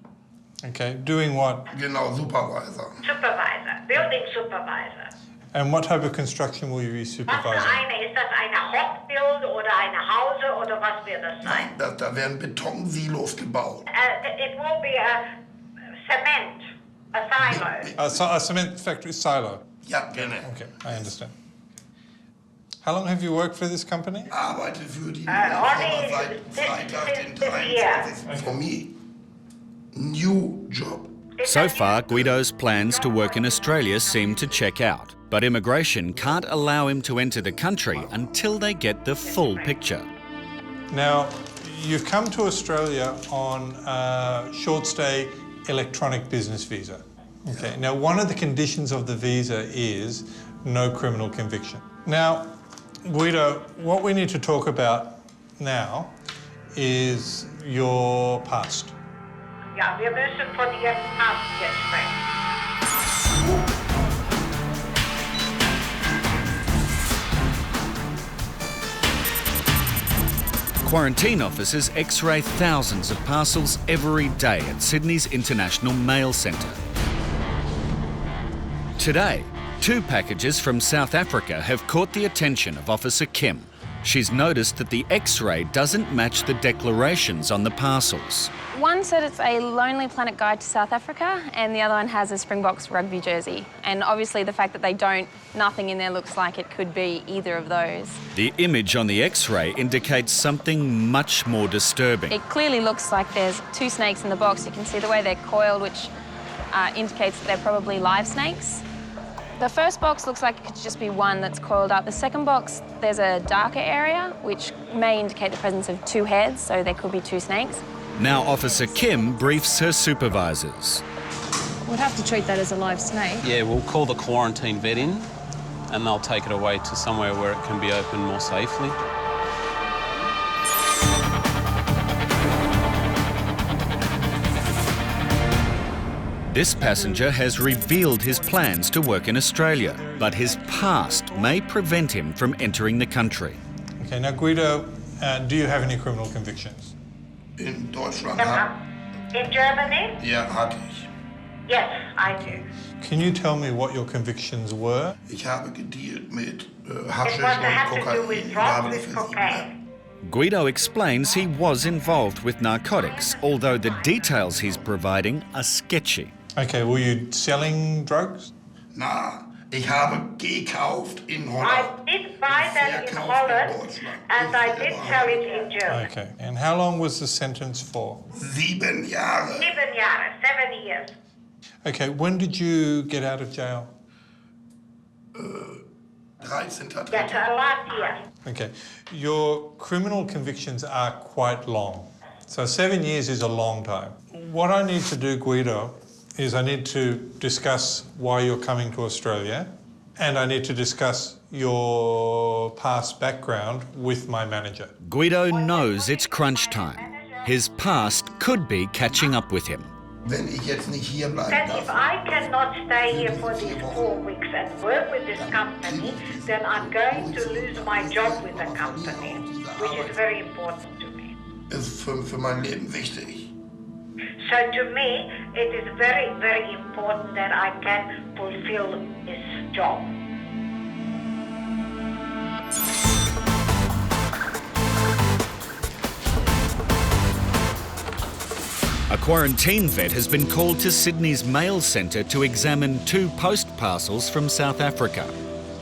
S22: Okay, doing what?
S23: Genau, Supervisor.
S21: supervisor, building supervisor.
S22: And what type of construction will you be
S21: Was für
S22: supervising?
S21: eine? Ist das eine Hochbild oder eine Hause oder was wird das sein?
S23: Da werden Betonsilos gebaut.
S21: It will be a cement, a silo.
S22: A cement factory silo?
S23: Ja, genau.
S22: Okay, I understand. How long have you worked for this company?
S23: Arbeite für die
S21: Only
S23: seit Freitag, den
S21: this year.
S23: 23. For me, new job.
S1: So far, Guido's plans to work in Australia seem to check out, but immigration can't allow him to enter the country until they get the full picture.
S22: Now, you've come to Australia on a short stay electronic business visa. Okay, now one of the conditions of the visa is no criminal conviction. Now, Guido, what we need to talk about now is your past.
S21: Ja, wir müssen von Ihrem Pass jetzt sprechen.
S1: Quarantine officers x-ray thousands of parcels every day at Sydney's International Mail Centre. Today, 2 packages from South Africa have caught the attention of Officer Kim. She's noticed that the x-ray doesn't match the declarations on the parcels.
S24: One said it's a Lonely Planet guide to South Africa, and the other one has a Springboks rugby jersey. And obviously the fact that they don't, nothing in there looks like it could be either of those.
S1: The image on the x-ray indicates something much more disturbing.
S24: It clearly looks like there's 2 snakes in the box. You can see the way they're coiled, which indicates that they're probably live snakes. The first box looks like it could just be one that's coiled up. The second box, there's a darker area, which may indicate the presence of 2 heads, so there could be 2 snakes.
S1: Now Officer Kim briefs her supervisors.
S24: We'd have to treat that as a live snake.
S6: Yeah, we'll call the quarantine vet in and they'll take it away to somewhere where it can be opened more safely.
S1: This passenger has revealed his plans to work in Australia, but his past may prevent him from entering the country.
S22: Okay, now Guido, do you have any criminal convictions?
S23: In Deutschland.
S21: In Germany?
S23: Ja, hatte ich.
S21: Yes, I do.
S22: Can you tell me what your convictions were?
S23: Ich habe gedealt mit
S21: It
S23: Haschisch
S21: was
S23: und
S21: had to do with drugs, with
S23: Kokain.
S21: cocaine.
S1: Guido explains he was involved with narcotics, although the details he's providing are sketchy.
S22: Okay, were you selling drugs?
S23: Na, ich habe gekauft in
S21: I
S23: Holland.
S21: did buy that in Holland and I did sell it in Germany.
S22: Okay, and how long was the sentence for?
S23: 7 Jahre.
S21: 7 years, 7 years.
S22: Okay, when did you get out of jail?
S23: 13.
S21: Yes, last year.
S22: Okay, your criminal convictions are quite long. So 7 years is a long time. What I need to do, Guido, is I need to discuss why you're coming to Australia and I need to discuss your past background with my manager.
S1: Guido knows it's crunch time. His past could be catching up with him.
S23: Wenn ich jetzt nicht hier bleiben
S21: That
S23: darf,
S21: if I cannot stay here for these 4 weeks and work with this company, then I'm going to lose my job with the company, which is very important to me.
S23: ist für mein Leben wichtig.
S21: So to me, it is very, very important that I can fulfill this job.
S1: A quarantine vet has been called to Sydney's mail centre to examine 2 post parcels from South Africa.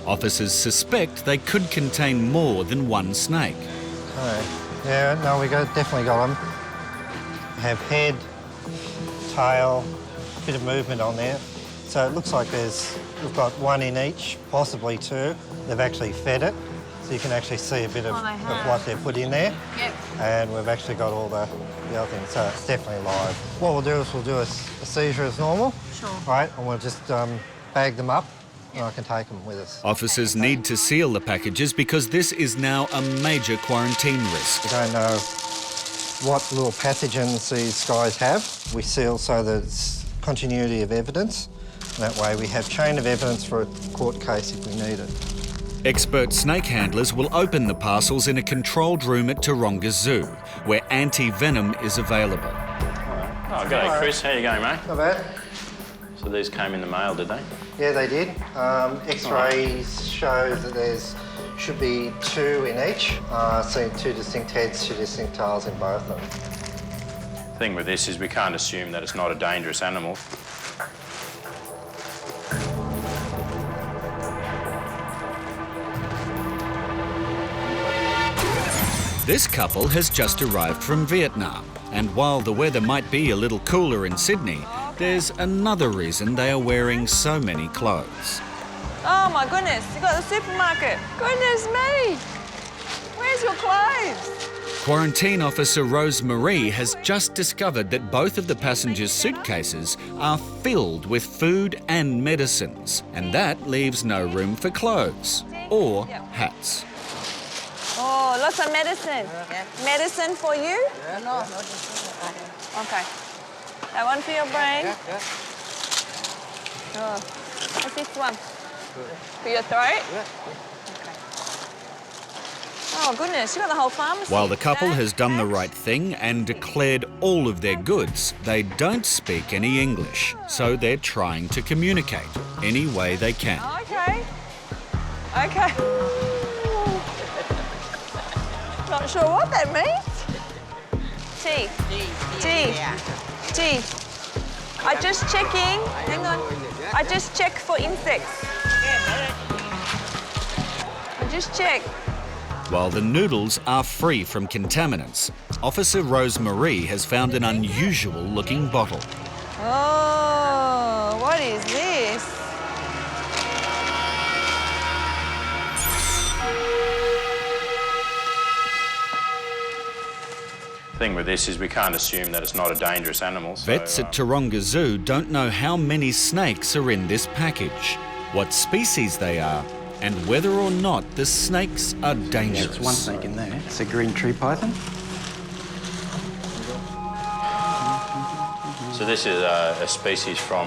S1: Officers suspect they could contain more than 1 snake.
S19: Okay. Yeah, no, definitely got them. Have head, tail, bit of movement on there. So it looks like we've got 1 in each, possibly 2. They've actually fed it, so you can actually see a bit of what they've put in there.
S24: Yep.
S19: And we've actually got all the other things, so it's definitely live. What we'll do is we'll do a seizure as normal.
S24: Sure.
S19: Right, and we'll just bag them up and I can take them with us.
S1: Officers need to seal the packages because this is now a major quarantine risk.
S19: We don't know what little pathogens these guys have. We seal so that it's continuity of evidence. And that way we have chain of evidence for a court case if we need it.
S1: Expert snake handlers will open the parcels in a controlled room at Taronga Zoo, where anti-venom is available.
S8: Oh, g'day, Chris. How you going, mate?
S19: Not bad.
S8: So these came in the mail, did they?
S19: Yeah, they did. X-rays show that there's should be 2 in each. Seeing 2 distinct heads, 2 distinct tails in both of them.
S8: The thing with this is we can't assume that it's not a dangerous animal.
S1: This couple has just arrived from Vietnam, and while the weather might be a little cooler in Sydney, there's another reason they are wearing so many clothes.
S10: Oh my goodness, you got the supermarket. Goodness me! Where's your clothes?
S1: Quarantine officer Rose Marie has just discovered that both of the passengers' suitcases are filled with food and medicines, and that leaves no room for clothes or hats.
S10: Oh, lots of medicine. Medicine for you?
S13: No.
S10: Okay. That one for your brain? Oh. What's this one? For your throat? Okay. Oh, goodness, you got the whole pharmacy.
S1: While the couple has done the right thing and declared all of their goods, they don't speak any English, so they're trying to communicate any way they can.
S10: Okay. Okay. Not sure what that means. Tea. Tea. I just checking. Hang on. I just check for insects. I just check.
S1: While the noodles are free from contaminants, Officer Rose Marie has found an unusual-looking bottle.
S10: Oh, what is this?
S8: The thing with this is we can't assume that it's not a dangerous animal. So,
S1: Vets at Taronga Zoo don't know how many snakes are in this package, what species they are, and whether or not the snakes are dangerous.
S4: There's one snake in there. It's a green tree python.
S8: So this is a species from,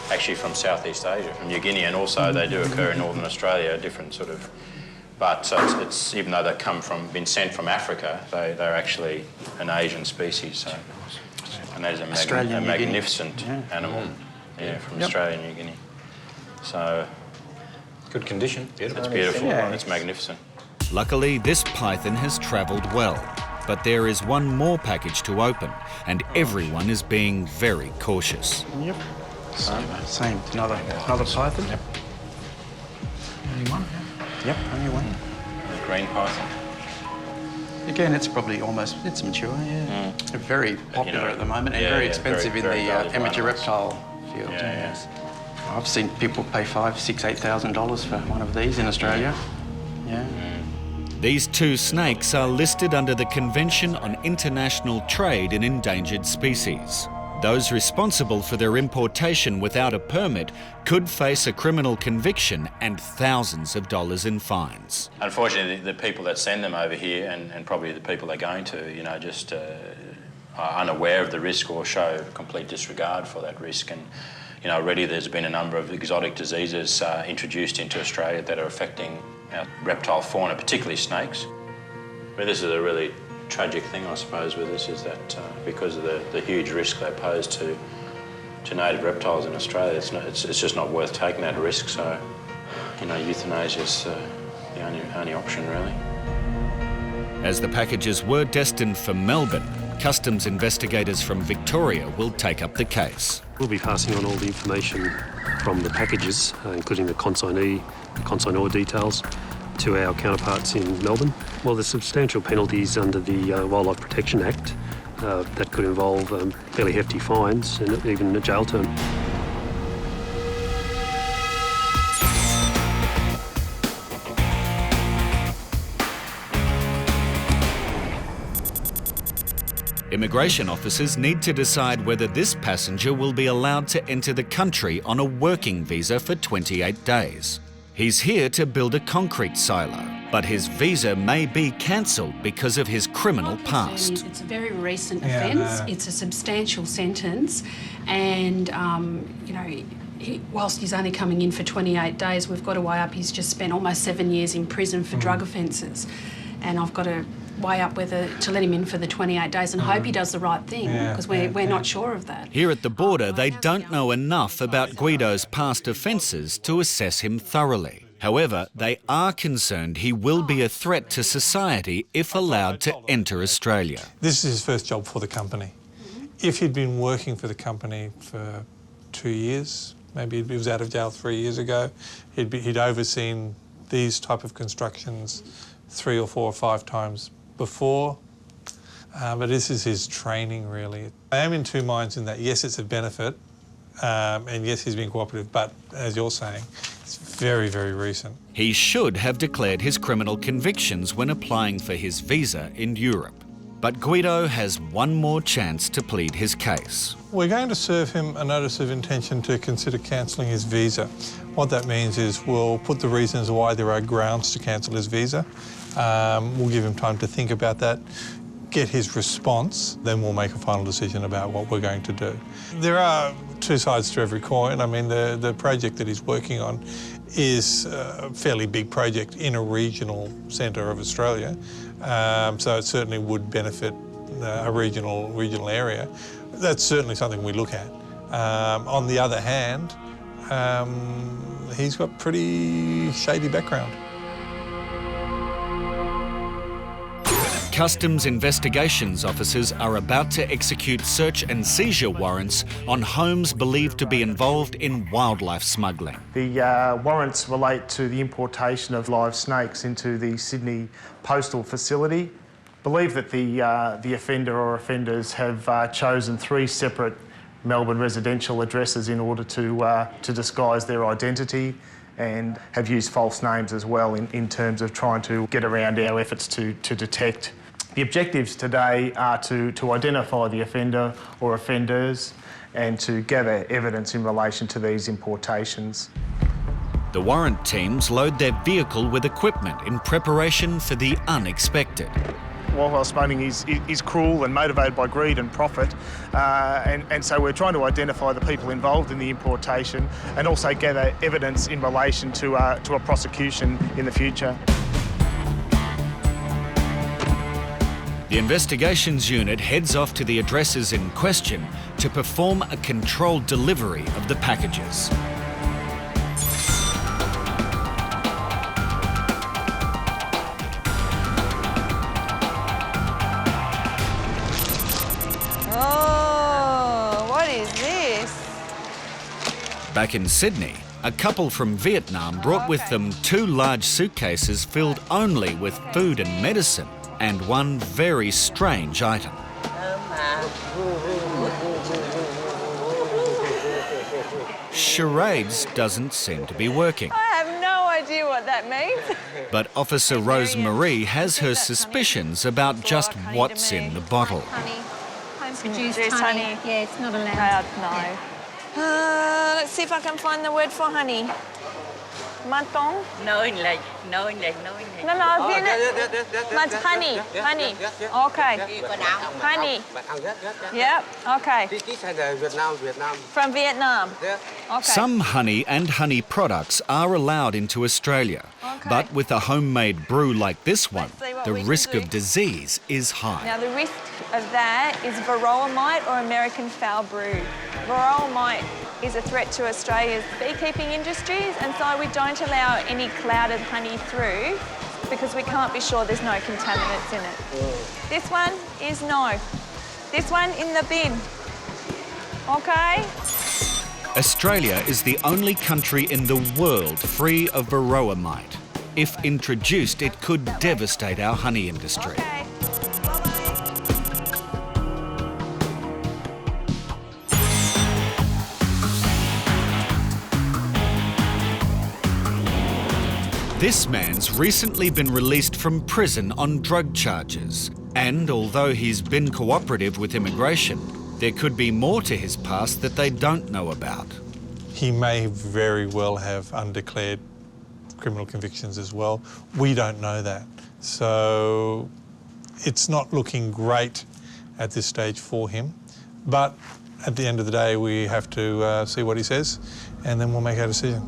S8: actually from Southeast Asia, from New Guinea, and also they do occur in Northern Australia, different sort of. But it's even though they've been sent from Africa, they're actually an Asian species. So, and that is a magnificent animal, from Australia and New Guinea. So, good condition. Beautiful. It's beautiful.
S1: Yeah.
S8: It's magnificent.
S1: Luckily, this python has travelled well, but there is one more package to open, and everyone is being very cautious.
S4: Yep. Same. Another python. Yep. Only one. Yep, only one.
S8: The green python.
S4: Again, it's probably it's mature, yeah. They're very popular at the moment and very expensive in the amateur reptile field. Yes. I've seen people pay $5,000, $6,000, $8,000 for one of these in Australia. Yeah.
S1: These two snakes are listed under the Convention on International Trade in Endangered Species. Those responsible for their importation without a permit could face a criminal conviction and thousands of dollars in fines.
S8: Unfortunately, the people that send them over here, and probably the people they're going to, just are unaware of the risk or show complete disregard for that risk. And already there's been a number of exotic diseases introduced into Australia that are affecting our reptile fauna, particularly snakes. I mean, this is a really tragic thing, I suppose, with this, is that because of the huge risk they pose to native reptiles in Australia, it's just not worth taking that risk. So, euthanasia is the only option, really.
S1: As the packages were destined for Melbourne, customs investigators from Victoria will take up the case.
S5: We'll be passing on all the information from the packages, including the consignee, the consignor details, to our counterparts in Melbourne. Well, there's substantial penalties under the Wildlife Protection Act that could involve fairly hefty fines and even a jail term.
S1: Immigration officers need to decide whether this passenger will be allowed to enter the country on a working visa for 28 days. He's here to build a concrete silo, but his visa may be cancelled because of his criminal past.
S11: It's a very recent offence. It's a substantial sentence, and whilst he's only coming in for 28 days, we've got to weigh up he's just spent almost 7 years in prison for drug offences, and I've got to weigh up whether to let him in for the 28 days and hope he does the right thing, because we're not sure of that.
S1: Here at the border, they don't know enough about Guido's past offences to assess him thoroughly. However, they are concerned he will be a threat to society if allowed to enter Australia.
S22: This is his first job for the company. If he'd been working for the company for 2 years, maybe he was out of jail 3 years ago, he'd overseen these type of constructions 3 or 4 or 5 times before, but this is his training, really. I am in two minds in that, yes, it's a benefit, and yes, he's been cooperative, but as you're saying, it's very, very recent.
S1: He should have declared his criminal convictions when applying for his visa in Europe. But Guido has one more chance to plead his case.
S22: We're going to serve him a notice of intention to consider cancelling his visa. What that means is we'll put the reasons why there are grounds to cancel his visa. We'll give him time to think about that, get his response, then we'll make a final decision about what we're going to do. There are two sides to every coin. I mean, the project that he's working on is a fairly big project in a regional centre of Australia, so it certainly would benefit a regional area. That's certainly something we look at. On the other hand, he's got pretty shady background.
S1: Customs investigations officers are about to execute search and seizure warrants on homes believed to be involved in wildlife smuggling.
S13: The warrants relate to the importation of live snakes into the Sydney postal facility. Believe that the offender or offenders have chosen 3 separate Melbourne residential addresses in order to disguise their identity, and have used false names as well in terms of trying to get around our efforts to detect The objectives today are to identify the offender or offenders and to gather evidence in relation to these importations.
S1: The warrant teams load their vehicle with equipment in preparation for the unexpected.
S13: While smuggling is cruel and motivated by greed and profit, and so we're trying to identify the people involved in the importation and also gather evidence in relation to a prosecution in the future.
S1: The investigations unit heads off to the addresses in question to perform a controlled delivery of the packages.
S10: Oh, what is this?
S1: Back in Sydney, a couple from Vietnam brought with them 2 large suitcases filled only with food and medicine, and one very strange item. Charades doesn't seem to be working.
S10: I have no idea what that means.
S1: But Officer Rosemarie has her suspicions about just what's in the bottle.
S10: Home-produced honey.
S11: Yeah, it's not allowed.
S10: No. Let's see if I can find the word for honey. Matong?
S2: No English.
S10: No, honey. Honey. Okay. Honey. Yep, okay. From Vietnam. Okay.
S1: Some honey and honey products are allowed into Australia, but with a homemade brew like this one, the risk of disease is high.
S10: Now, the risk of that is varroa mite or American foul brood. Varroa mite is a threat to Australia's beekeeping industries, and so we don't allow any clouded honey through because we can't be sure there's no contaminants in it. This one is no. This one in the bin. Okay?
S1: Australia is the only country in the world free of varroa mite. If introduced, it could devastate our honey industry.
S10: Okay.
S1: This man's recently been released from prison on drug charges. And although he's been cooperative with immigration, there could be more to his past that they don't know about.
S22: He may very well have undeclared criminal convictions as well. We don't know that. So it's not looking great at this stage for him. But at the end of the day, we have to see what he says, and then we'll make our decision.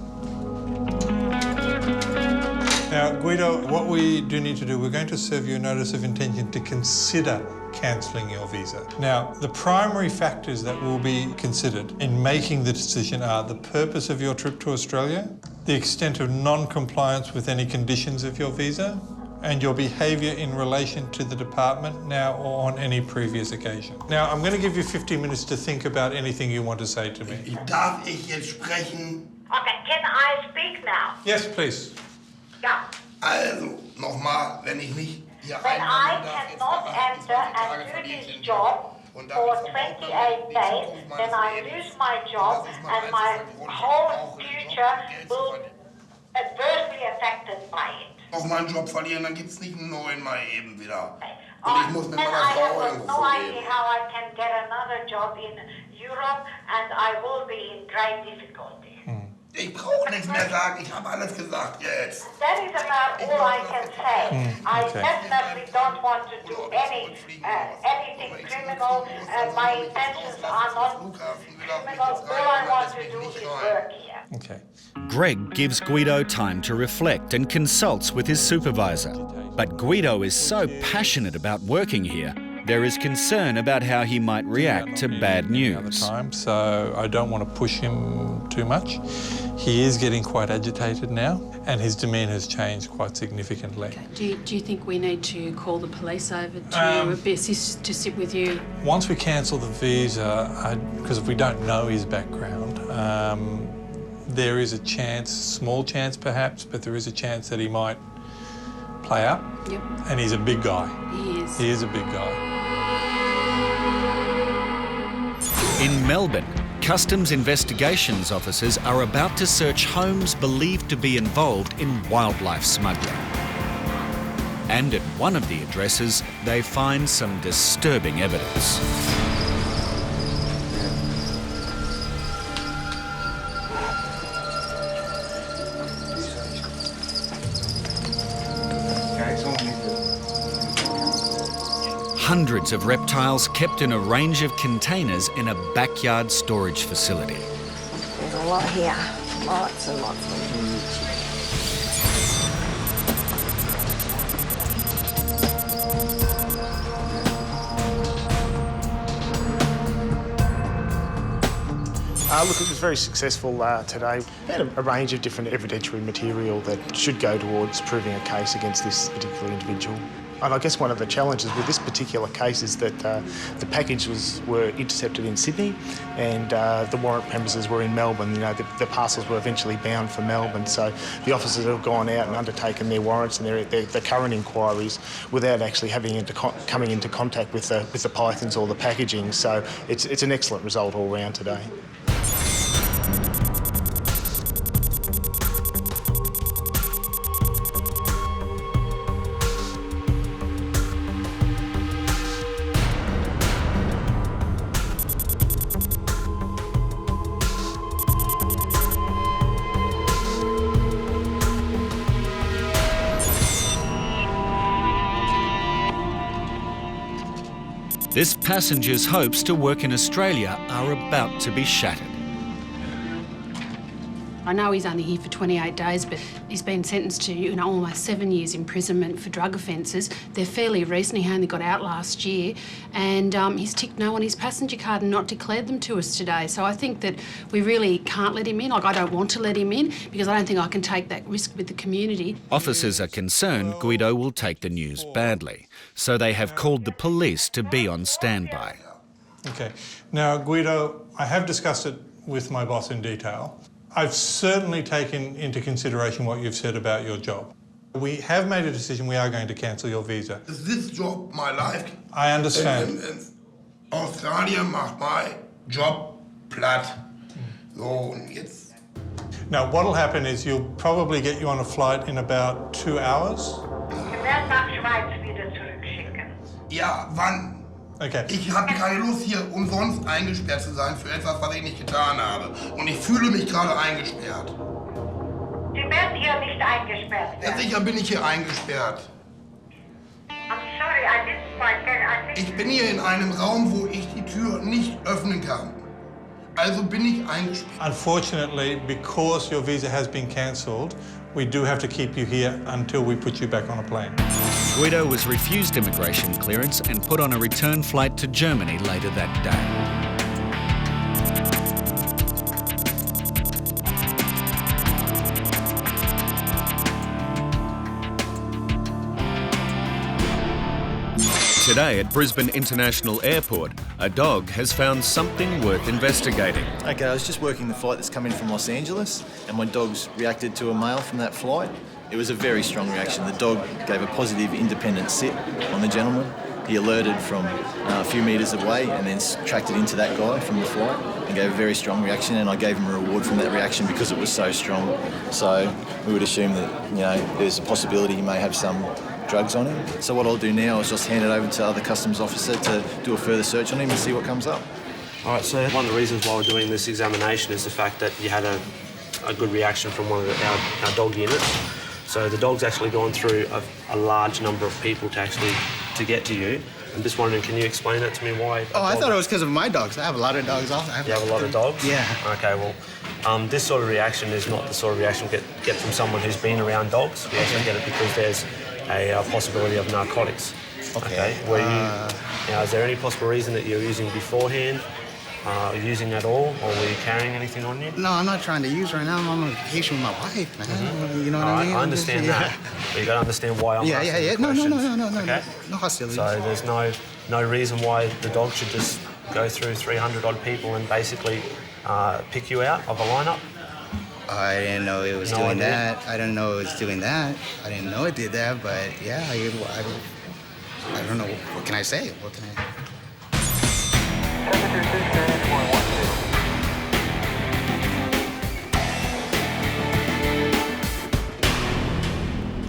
S22: Now, Guido, what we do need to do, we're going to serve you a notice of intention to consider cancelling your visa. Now, the primary factors that will be considered in making the decision are the purpose of your trip to Australia, the extent of non-compliance with any conditions of your visa, and your behaviour in relation to the department now or on any previous occasion. Now, I'm going to give you 15 minutes to think about anything you want to say to me.
S23: Darf ich jetzt sprechen?
S21: Okay, can I speak now?
S22: Yes, please.
S21: Yeah.
S23: Also, nochmal, wenn ich nicht hier
S21: When I cannot enter and do this job for 28 days, then I lose my job and my whole future will adversely affected by it.
S23: Auf meinen Job verlieren, dann gibt's nicht einen neuen mal eben wieder. Und
S21: Oh,
S23: ich muss mit
S21: then
S23: meiner
S21: I
S23: Frau
S21: have
S23: irgendwo
S21: no idea
S23: leben.
S21: how I can get another job in Europe and I will be in great difficulty.
S23: Ich brauche nichts mehr sagen, ich habe alles gesagt jetzt.
S21: That is about all I can say. I definitely don't want to do anything criminal. My intentions are not criminal. All I want to do is work here.
S22: Okay.
S1: Greg gives Guido time to reflect and consults with his supervisor. But Guido is so passionate about working here, there is concern about how he might react to bad news.
S22: So I don't want to push him too much. He is getting quite agitated now, and his demeanour has changed quite significantly.
S11: Okay. Do you think we need to call the police over to assist to sit with you?
S22: Once we cancel the visa, because we don't know his background, there is a chance, small chance perhaps, but there is a chance that he might play up.
S11: Yep.
S22: And he's a big guy.
S11: He is.
S22: He is a big guy.
S1: In Melbourne, Customs investigations officers are about to search homes believed to be involved in wildlife smuggling. And at one of the addresses, they find some disturbing evidence. Hundreds of reptiles kept in a range of containers in a backyard storage facility.
S2: There's a lot here, lots and lots of them.
S13: Look, it was very successful today. We had a range of different evidentiary material that should go towards proving a case against this particular individual. And I guess one of the challenges with this particular case is that the packages were intercepted in Sydney and the warrant premises were in Melbourne. You know, the parcels were eventually bound for Melbourne, so the officers have gone out and undertaken their warrants and their current inquiries without actually coming into contact with the pythons or the packaging. So it's an excellent result all round today.
S1: This passenger's hopes to work in Australia are about to be shattered.
S11: I know he's only here for 28 days, but he's been sentenced to, almost 7 years imprisonment for drug offences. They're fairly recent. He only got out last year, and he's ticked no on his passenger card and not declared them to us today. So I think that we really can't let him in. I don't want to let him in because I don't think I can take that risk with the community.
S1: Officers are concerned Guido will take the news badly, so they have called the police to be on standby.
S22: Okay. Now, Guido, I have discussed it with my boss in detail. I've certainly taken into consideration what you've said about your job. We have made a decision. We are going to cancel your visa.
S23: Is this job my life?
S22: I understand.
S23: Australien macht my job platt. So, und jetzt.
S22: Now, what'll happen is you'll probably get you on a flight in about 2 hours.
S23: Ja, wann?
S22: Okay.
S23: Ich habe keine Lust, hier umsonst eingesperrt zu sein für etwas, was ich nicht getan habe. Und ich fühle mich gerade eingesperrt.
S21: Sie werden hier nicht eingesperrt
S23: Ja,
S21: werden.
S23: sicher bin ich hier eingesperrt.
S21: I'm sorry, I didn't quite get it.
S23: Ich bin hier in einem Raum, wo ich die Tür nicht öffnen kann. Also bin ich eingesperrt.
S22: Unfortunately, because your visa has been cancelled, we do have to keep you here until we put you back on a plane.
S1: Guido was refused immigration clearance and put on a return flight to Germany later that day. Today at Brisbane International Airport, a dog has found something worth investigating.
S3: Okay, I was just working the flight that's come in from Los Angeles, and my dog's reacted to a male from that flight. It was a very strong reaction. The dog gave a positive independent sit on the gentleman. He alerted from a few metres away and then tracked it into that guy from the flight and gave a very strong reaction, and I gave him a reward from that reaction because it was so strong. So we would assume that, there's a possibility he may have some drugs on him. So what I'll do now is just hand it over to the other customs officer to do a further search on him and see what comes up.
S9: All right, so one of the reasons why we're doing this examination is the fact that you had a good reaction from one of our dog units. So the dog's actually gone through a large number of people to get to you. I'm just wondering, can you explain that to me why?
S18: Oh, I thought it was because of my dogs. I have a lot of dogs.
S9: You have a lot of dogs?
S18: Yeah.
S9: Okay, well, this sort of reaction is not the sort of reaction we get from someone who's been around dogs. We actually get it because there's a possibility of narcotics.
S18: Okay.
S9: Is there any possible reason that you're using beforehand, using at all, or were you carrying anything on you?
S18: No, I'm not trying to use right now. I'm on vacation with my wife, man.
S9: Mm-hmm.
S18: You know what I mean?
S9: I understand that. But you got to understand why I'm asking you questions.
S18: No.
S9: Okay?
S18: No hostility.
S9: So there's no reason why the dog should just go through 300 odd people and basically pick you out of a lineup?
S18: I didn't know it was doing that. I didn't know it was doing that. I didn't know it did that, but yeah, I don't know. What can I say? What can I...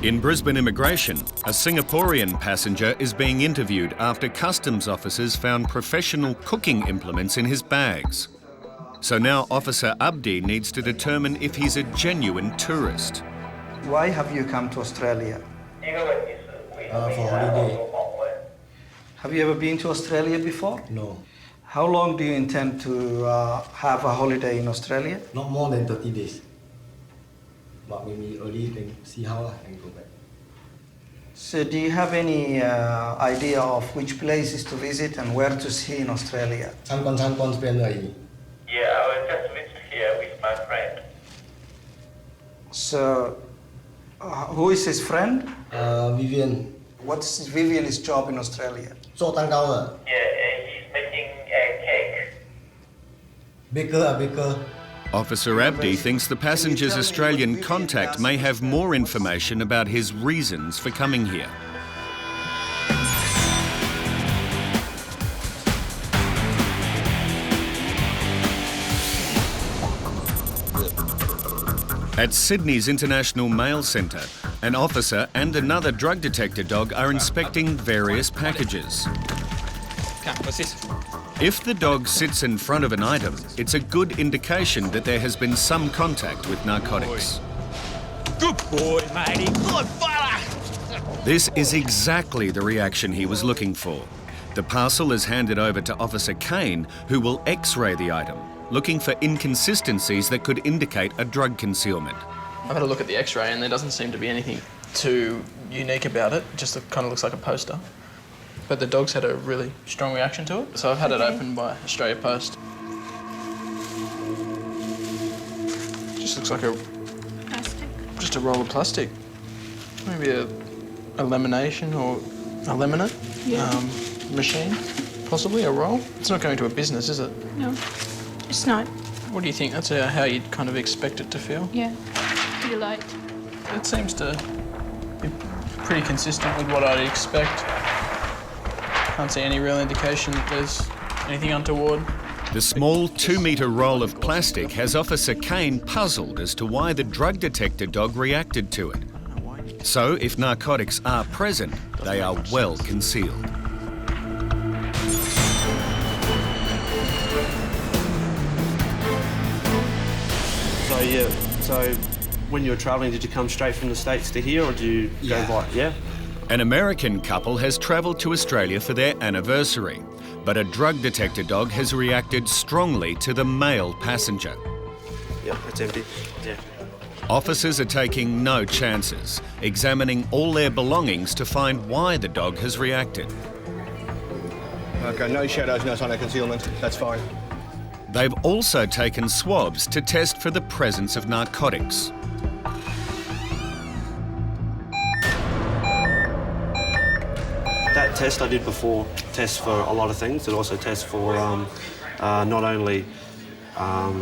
S1: In Brisbane Immigration, a Singaporean passenger is being interviewed after customs officers found professional cooking implements in his bags. So now Officer Abdi needs to determine if he's a genuine tourist.
S12: Why have you come to Australia?
S14: For holiday.
S12: Have you ever been to Australia before?
S14: No.
S12: How long do you intend to have a holiday in Australia?
S14: Not more than 30 days. But maybe early, then see how I can go back.
S12: So do you have any idea of which places to visit and where to see in Australia?
S14: San Con spend
S17: Yeah, I was just visiting here with my friend.
S12: So, who is his friend?
S14: Vivian.
S12: What's Vivian's job in Australia?
S17: Yeah, he's making a cake.
S14: Baker.
S1: Officer Abdi thinks the passenger's Australian contact may have more information about his reasons for coming here. At Sydney's International Mail Centre, an officer and another drug detector dog are inspecting various packages. If the dog sits in front of an item, it's a good indication that there has been some contact with narcotics.
S20: Good boy, matey. Good fella.
S1: This is exactly the reaction he was looking for. The parcel is handed over to Officer Kane, who will X-ray the item, looking for inconsistencies that could indicate a drug concealment.
S25: I've had a look at the X-ray and there doesn't seem to be anything too unique about it. It just kind of looks like a poster. But the dog's had a really strong reaction to it, so I've had it opened by Australia Post. Just looks like just a roll of plastic. Maybe a lamination or a laminate machine, possibly a roll. It's not going to a business, is it?
S11: No, it's not.
S25: What do you think? That's how you'd kind of expect it to feel?
S11: Yeah, pretty light.
S25: It seems to be pretty consistent with what I'd expect. Can't see any real indication that there's anything untoward.
S1: The small 2-metre roll of plastic has Officer Kane puzzled as to why the drug detector dog reacted to it. So, if narcotics are present, they are well concealed.
S9: So when you were travelling, did you come straight from the States to here, or did you go by? Yeah.
S1: An American couple has travelled to Australia for their anniversary, but a drug detector dog has reacted strongly to the male passenger.
S9: Yep, it's empty. Yeah.
S1: Officers are taking no chances, examining all their belongings to find why the dog has reacted.
S26: OK, no shadows, no sign of concealment. That's fine.
S1: They've also taken swabs to test for the presence of narcotics.
S9: That test I did before tests for a lot of things. It also tests for not only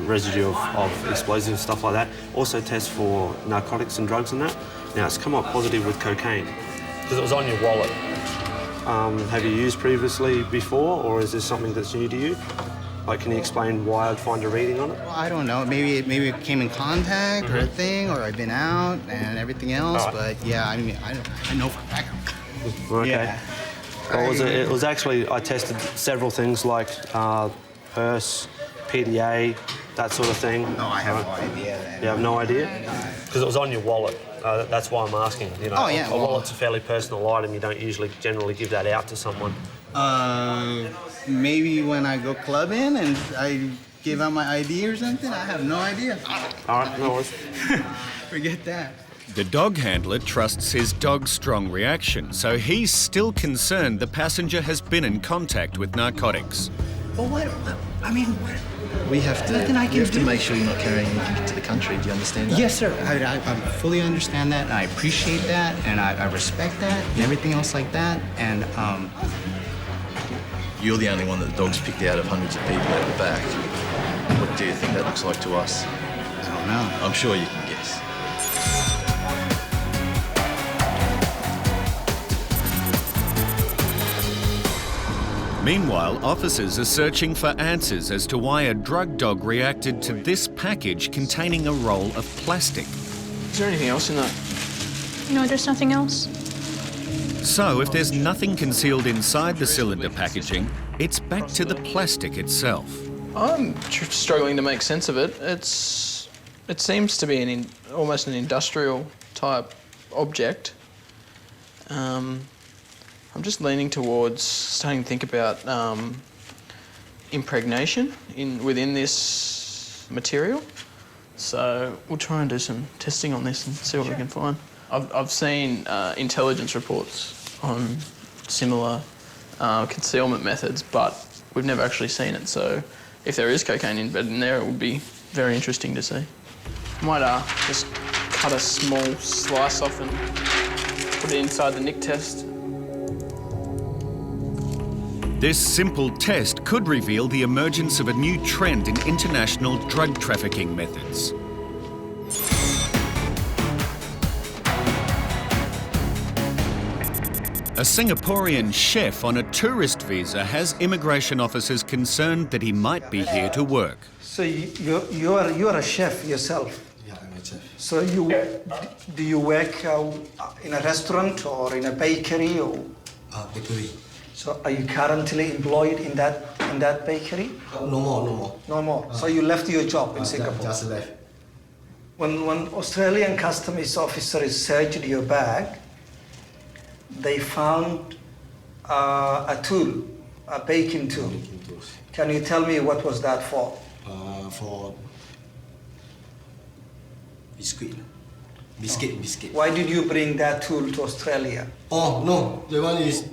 S9: residue of explosives and stuff like that, also tests for narcotics and drugs and that. Now, it's come up positive with cocaine because it was on your wallet. Have you used previously before, or is this something that's new to you? Like, can you explain why I'd find a reading on it?
S27: Well, I don't know. Maybe it came in contact or a thing, or I've been out and everything else. But yeah, I mean, I know for a fact.
S9: Okay.
S27: Yeah.
S9: Well, it was actually, I tested several things like purse, PDA, that sort of thing.
S27: No, I have no idea.
S9: You have no idea? Because it was on your wallet. That's why I'm asking. You know,
S27: oh, yeah.
S9: A wallet's a fairly personal item. You don't usually generally give that out to someone.
S27: Maybe when I go clubbing and I give out my ID or something. I have no idea.
S9: All right, no worries.
S27: Forget that.
S1: The dog handler trusts his dog's strong reaction, so he's still concerned the passenger has been in contact with narcotics.
S27: Well, what? I mean, what?
S3: We have to make sure you're not carrying anything into the country. Do you understand that?
S27: Yes, sir. I fully understand that, and I appreciate that, and I respect that, and everything else like that. And
S3: you're the only one that the dog's picked out of hundreds of people at the back. What do you think that looks like to us?
S27: I don't know.
S3: I'm sure you can guess.
S1: Meanwhile, officers are searching for answers as to why a drug dog reacted to this package containing a roll of plastic.
S25: Is there anything else in that
S4: No, there's nothing else.
S1: So if there's nothing concealed inside the cylinder packaging, it's back to the plastic itself.
S25: I'm struggling to make sense of it. It seems to be almost an industrial type object. I'm just leaning towards starting to think about impregnation within this material. So we'll try and do some testing on this and see what we can find. I've seen intelligence reports on similar concealment methods, but we've never actually seen it. So if there is cocaine embedded in there, it would be very interesting to see. I might just cut a small slice off and put it inside the nick test.
S1: This simple test could reveal the emergence of a new trend in international drug trafficking methods. A Singaporean chef on a tourist visa has immigration officers concerned that he might be here to work.
S12: So you are a chef yourself?
S14: Yeah, I'm a chef.
S12: So do you work in a restaurant or in a bakery or?
S14: Bakery.
S12: So are you currently employed in that bakery?
S14: No more.
S12: No more. So you left your job in Singapore?
S14: Just left.
S12: When Australian customs officers searched your bag, they found a tool, a baking tool. Can you tell me what was that for?
S14: For biscuit.
S12: Why did you bring that tool to Australia?
S14: Oh no, the one is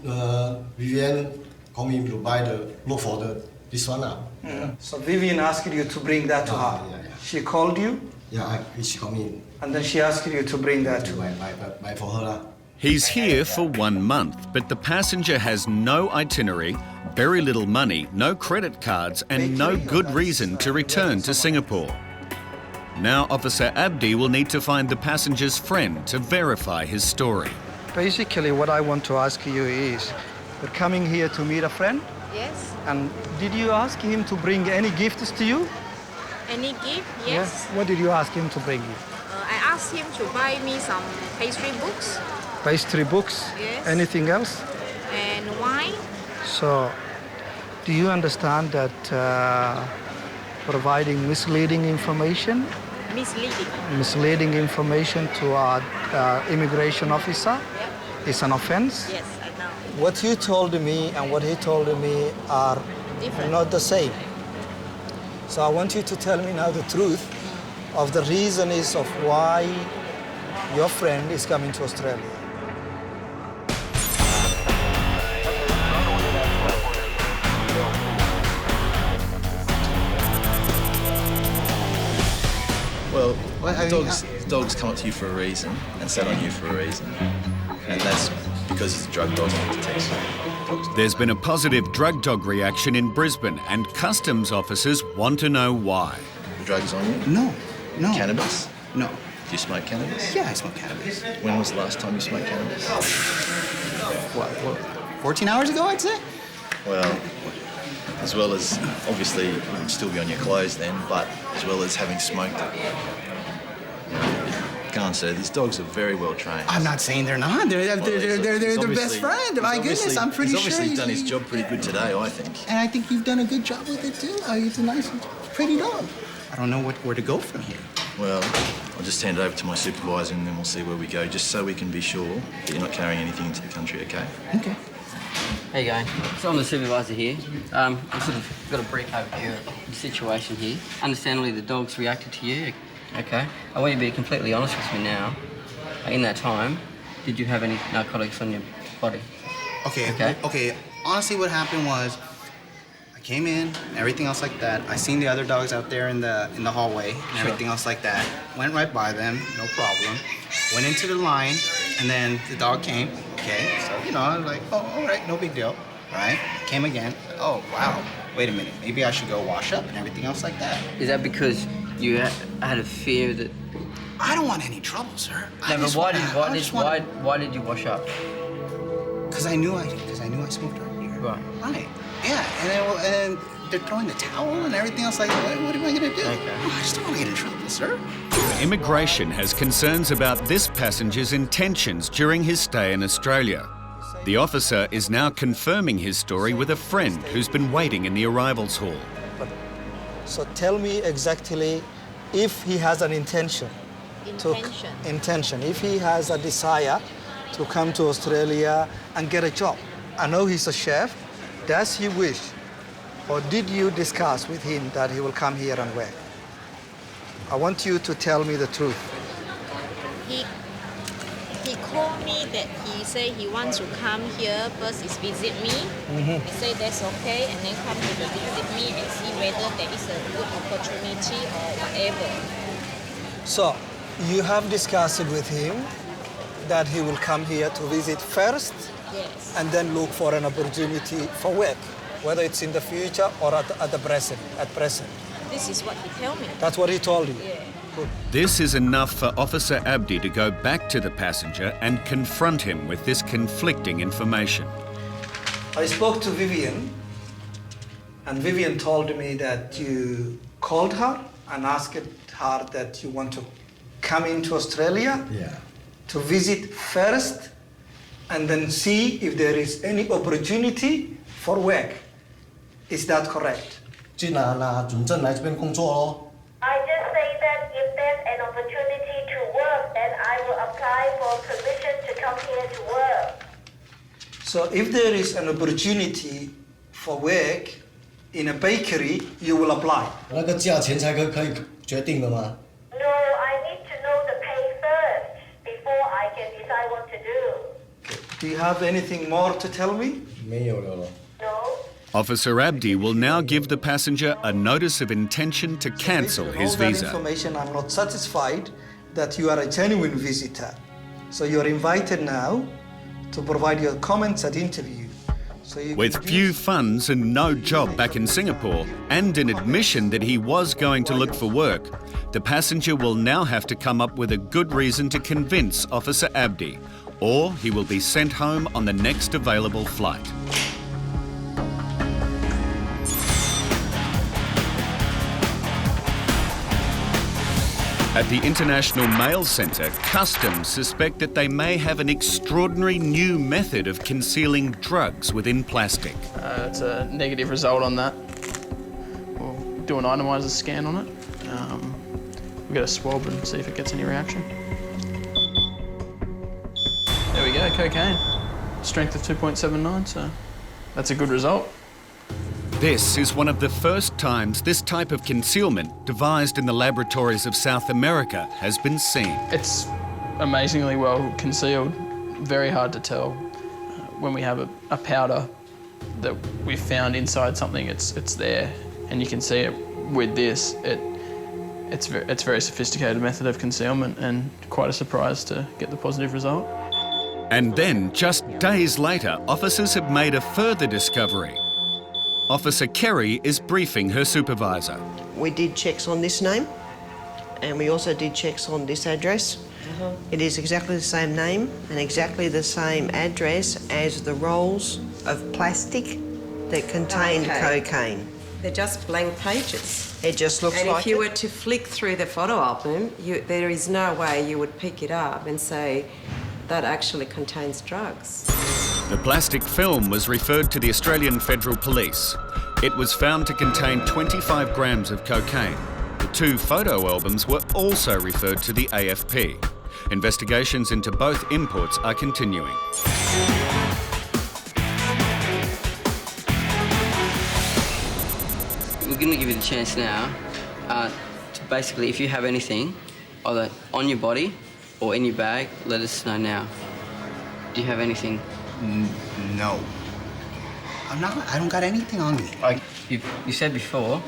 S14: Vivian called me to look for this one now.
S12: So Vivian asked you to bring that to her.
S14: Yeah.
S12: She called you?
S14: Yeah, she called me.
S12: And then she asked you to bring that to
S14: Buy for her.
S1: He's here for 1 month, but the passenger has no itinerary, very little money, no credit cards, and no good reason to return to Singapore. Now Officer Abdi will need to find the passenger's friend to verify his story.
S12: Basically, what I want to ask you is, you're coming here to meet a friend?
S6: Yes.
S12: And did you ask him to bring any gifts to you?
S6: Any gift? Yes.
S12: What did you ask him to bring you?
S6: I asked him to buy me some pastry books.
S12: Pastry books?
S6: Yes.
S12: Anything else?
S6: And wine.
S12: So, do you understand that providing misleading information? Misleading information to our immigration officer is an offense?
S6: Yes, I know.
S12: What you told me and what he told me are
S6: different.
S12: Not the same. So I want you to tell me now the truth of the reason is of why your friend is coming to Australia.
S3: Well, dogs come up to you for a reason and sat on you for a reason. And that's because he's a drug dog and he detects dogs.
S1: There's been a positive drug dog reaction in Brisbane, and customs officers want to know why.
S3: The drugs on you?
S27: No.
S3: Cannabis?
S27: No.
S3: Do you smoke cannabis?
S27: Yeah, I smoke cannabis.
S3: When was the last time you smoked cannabis?
S27: What 14 hours ago, I'd say?
S3: Well, as well as, obviously, it would still be on your clothes then, but as well as having smoked it. Go on, sir. These dogs are very well trained.
S27: I'm not saying they're not. They're the best friend. My goodness, I'm pretty sure.
S3: He's obviously done his job pretty good today, I think.
S27: And I think you've done a good job with it too. It's a nice, pretty dog. I don't know where to go from here.
S3: Well, I'll just hand it over to my supervisor and then we'll see where we go, just so we can be sure that you're not carrying anything into the country, okay?
S27: Okay.
S7: How you going? So I'm the supervisor here. I've sort of got a brief overview of the situation here. Understandably, the dog's reacted to you. Okay. I want you to be completely honest with me now. In that time, did you have any narcotics on your body?
S27: Okay. Honestly, what happened was, I came in, everything else like that. I seen the other dogs out there in the hallway and everything else like that. Went right by them, no problem. Went into the line, and then the dog came. Okay, so I was like, oh, all right, no big deal. All right, came again. Oh, wow. Wait a minute, maybe I should go wash up and everything else like that.
S7: Is that because you had a fear that?
S27: I don't want any trouble, sir.
S7: No, but why did you wash up?
S27: Because I knew I smoked right here.
S7: Right.
S27: Right. Yeah, and they're throwing the towel and everything else. Like, what am I gonna do? Oh, I just don't want to get in trouble, sir.
S1: Immigration has concerns about this passenger's intentions during his stay in Australia. The officer is now confirming his story with a friend who's been waiting in the arrivals hall.
S12: So tell me exactly if he has an intention. Intention. If he has a desire to come to Australia and get a job. I know he's a chef. Does he wish, or did you discuss with him that he will come here and work? I want you to tell me the truth.
S6: He called me that he said he wants to come here first is visit me. He said that's okay, and then come to visit me and see whether there is a good opportunity or whatever.
S12: So you have discussed it with him that he will come here to visit first,
S6: yes,
S12: and then look for an opportunity for work, whether it's in the future or at present.
S6: This is what he told me.
S12: That's what he told you?
S6: Yeah.
S12: Good.
S1: This is enough for Officer Abdi to go back to the passenger and confront him with this conflicting information.
S12: I spoke to Vivian, and Vivian told me that you called her and asked her that you want to come into Australia to visit first and then see if there is any opportunity for work. Is that correct?
S21: I just say that if there's an opportunity to work, then I will apply for permission to come here to work.
S12: So if there is an opportunity for work in a bakery, you will apply?
S21: No, I need to know the pay first before I can decide what to do.
S12: Do you have anything more to tell me?
S21: No.
S1: Officer Abdi will now give the passenger a notice of intention to cancel his
S12: all that
S1: visa.
S12: Information, I'm not satisfied that you are a genuine visitor. So you're invited now to provide your comments at interview. So
S1: With few funds and no job back in Singapore, and an admission that he was going to look for work, the passenger will now have to come up with a good reason to convince Officer Abdi, or he will be sent home on the next available flight. At the International Mail Centre, Customs suspect that they may have an extraordinary new method of concealing drugs within plastic.
S25: It's a negative result on that. We'll do an itomizer scan on it. We'll get a swab and see if it gets any reaction. There we go, cocaine. Strength of 2.79, so that's a good result.
S1: This is one of the first times this type of concealment, devised in the laboratories of South America, has been seen.
S25: It's amazingly well concealed, very hard to tell. When we have a powder that we've found inside something, it's there, and you can see it with this. It's a very sophisticated method of concealment, and quite a surprise to get the positive result.
S1: And then, just days later, officers have made a further discovery. Officer Kerry is briefing her supervisor.
S4: We did checks on this name, and we also did checks on this address. It is exactly the same name and exactly the same address as the rolls of plastic that contain cocaine.
S2: They're just blank pages.
S4: It just looks
S2: and
S4: like
S2: if you were to flick through the photo album, there is no way you would pick it up and say, that actually contains drugs.
S1: The plastic film was referred to the Australian Federal Police. It was found to contain 25 grams of cocaine. The two photo albums were also referred to the AFP. Investigations into both imports are continuing.
S7: We're going to give you the chance now to basically, if you have anything, either on your body or in your bag, let us know now. Do you have anything?
S27: No. I don't got anything on me.
S7: You said before,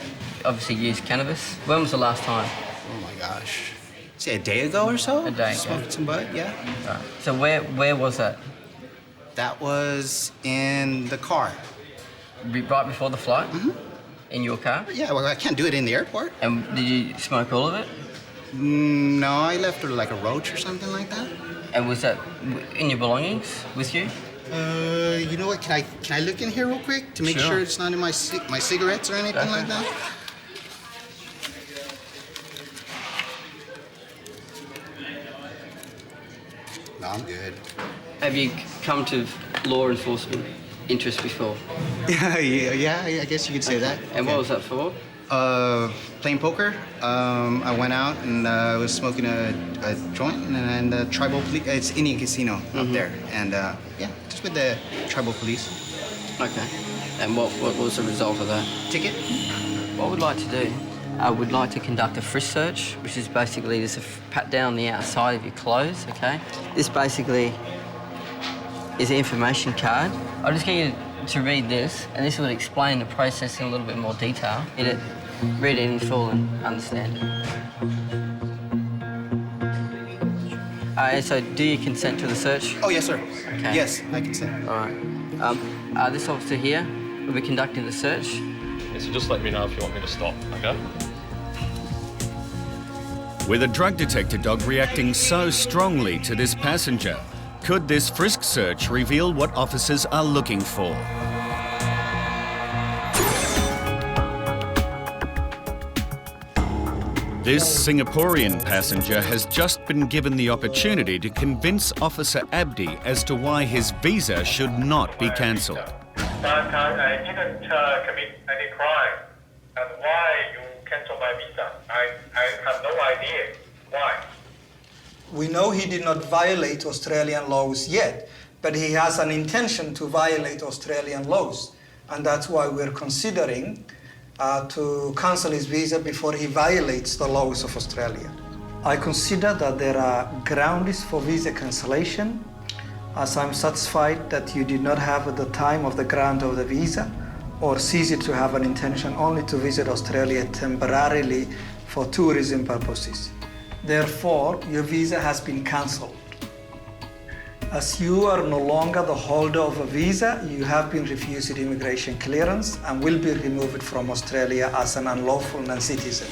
S7: obviously you used cannabis. When was the last time?
S27: Oh my gosh. Say a day ago or so?
S7: A day ago.
S27: Smoked some bud, yeah.
S7: Right. So where was that?
S27: That was in the car.
S7: Right before the flight?
S27: Mm-hmm.
S7: In your car?
S27: Yeah, well, I can't do it in the airport.
S7: And did you smoke all of it?
S27: No, I left her like a roach or something like that.
S7: And was that in your belongings with you?
S27: You know what? Can I look in here real quick to make sure it's not in my cigarettes or anything like that? No, I'm good.
S7: Have you come to law enforcement interest before?
S27: Yeah, I guess you could say that.
S7: And what was that for?
S27: Playing poker. I went out and I was smoking a joint and the tribal police. It's Indian casino up there, and yeah, just with the tribal police.
S7: Okay. And what was the result of that?
S27: Ticket.
S7: What we'd like to do, I would like to conduct a frisk search, which is basically just a pat down the outside of your clothes. Okay. This basically is an information card. I'll just get you to read this, and this will explain the process in a little bit more detail. Read it in full and understand it. So do you consent to the search?
S27: Oh, yes, sir.
S7: Okay.
S27: Yes, I consent.
S7: All right. This officer here will be conducting the search.
S5: Yeah, so just let me know if you want me to stop, okay?
S1: With a drug detector dog reacting so strongly to this passenger, could this frisk search reveal what officers are looking for? This Singaporean passenger has just been given the opportunity to convince Officer Abdi as to why his visa should not be cancelled.
S17: I didn't commit any crime. And why you cancel my visa? I have no idea. Why?
S12: We know he did not violate Australian laws yet, but he has an intention to violate Australian laws. And that's why we're considering to cancel his visa before he violates the laws of Australia. I consider that there are grounds for visa cancellation, as I'm satisfied that you did not have at the time of the grant of the visa or cease to have an intention only to visit Australia temporarily for tourism purposes. Therefore, your visa has been cancelled. As you are no longer the holder of a visa, you have been refused immigration clearance and will be removed from Australia as an unlawful non-citizen.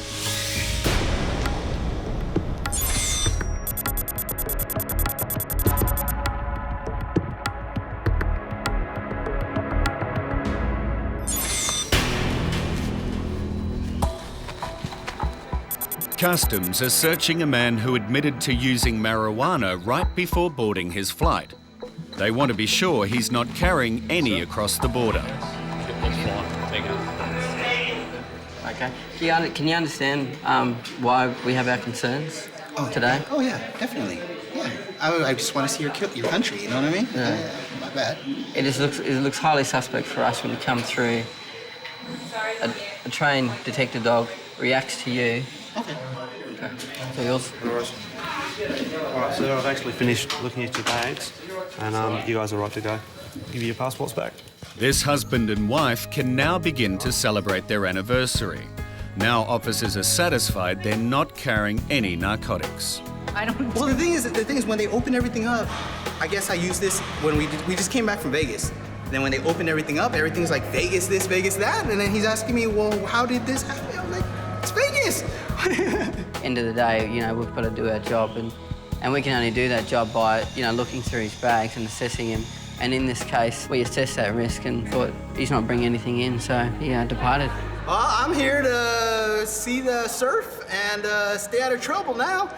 S1: Customs are searching a man who admitted to using marijuana right before boarding his flight. They want to be sure he's not carrying any across the border.
S7: Okay. Can you understand why we have our concerns today?
S27: Oh, yeah, definitely. Yeah. I just want to see your country, you know what I mean?
S7: Yeah.
S27: Not bad.
S7: It looks highly suspect for us when you come through. A trained detective dog reacts to you.
S27: Okay.
S7: So yours?
S9: All right, so I've actually finished looking at your bags, and you guys are right to go. Give you your passports back.
S1: This husband and wife can now begin to celebrate their anniversary. Now officers are satisfied they're not carrying any narcotics.
S27: Well, the thing is, when they open everything up, I guess I used this when we just came back from Vegas. Then when they opened everything up, everything's like Vegas this, Vegas that, and then he's asking me, well, how did this happen? I'm like, it's Vegas.
S7: End of the day, we've got to do our job, and we can only do that job by, looking through his bags and assessing him. And in this case, we assessed that risk and thought he's not bringing anything in, so he departed.
S27: I'm here to see the surf and stay out of trouble now.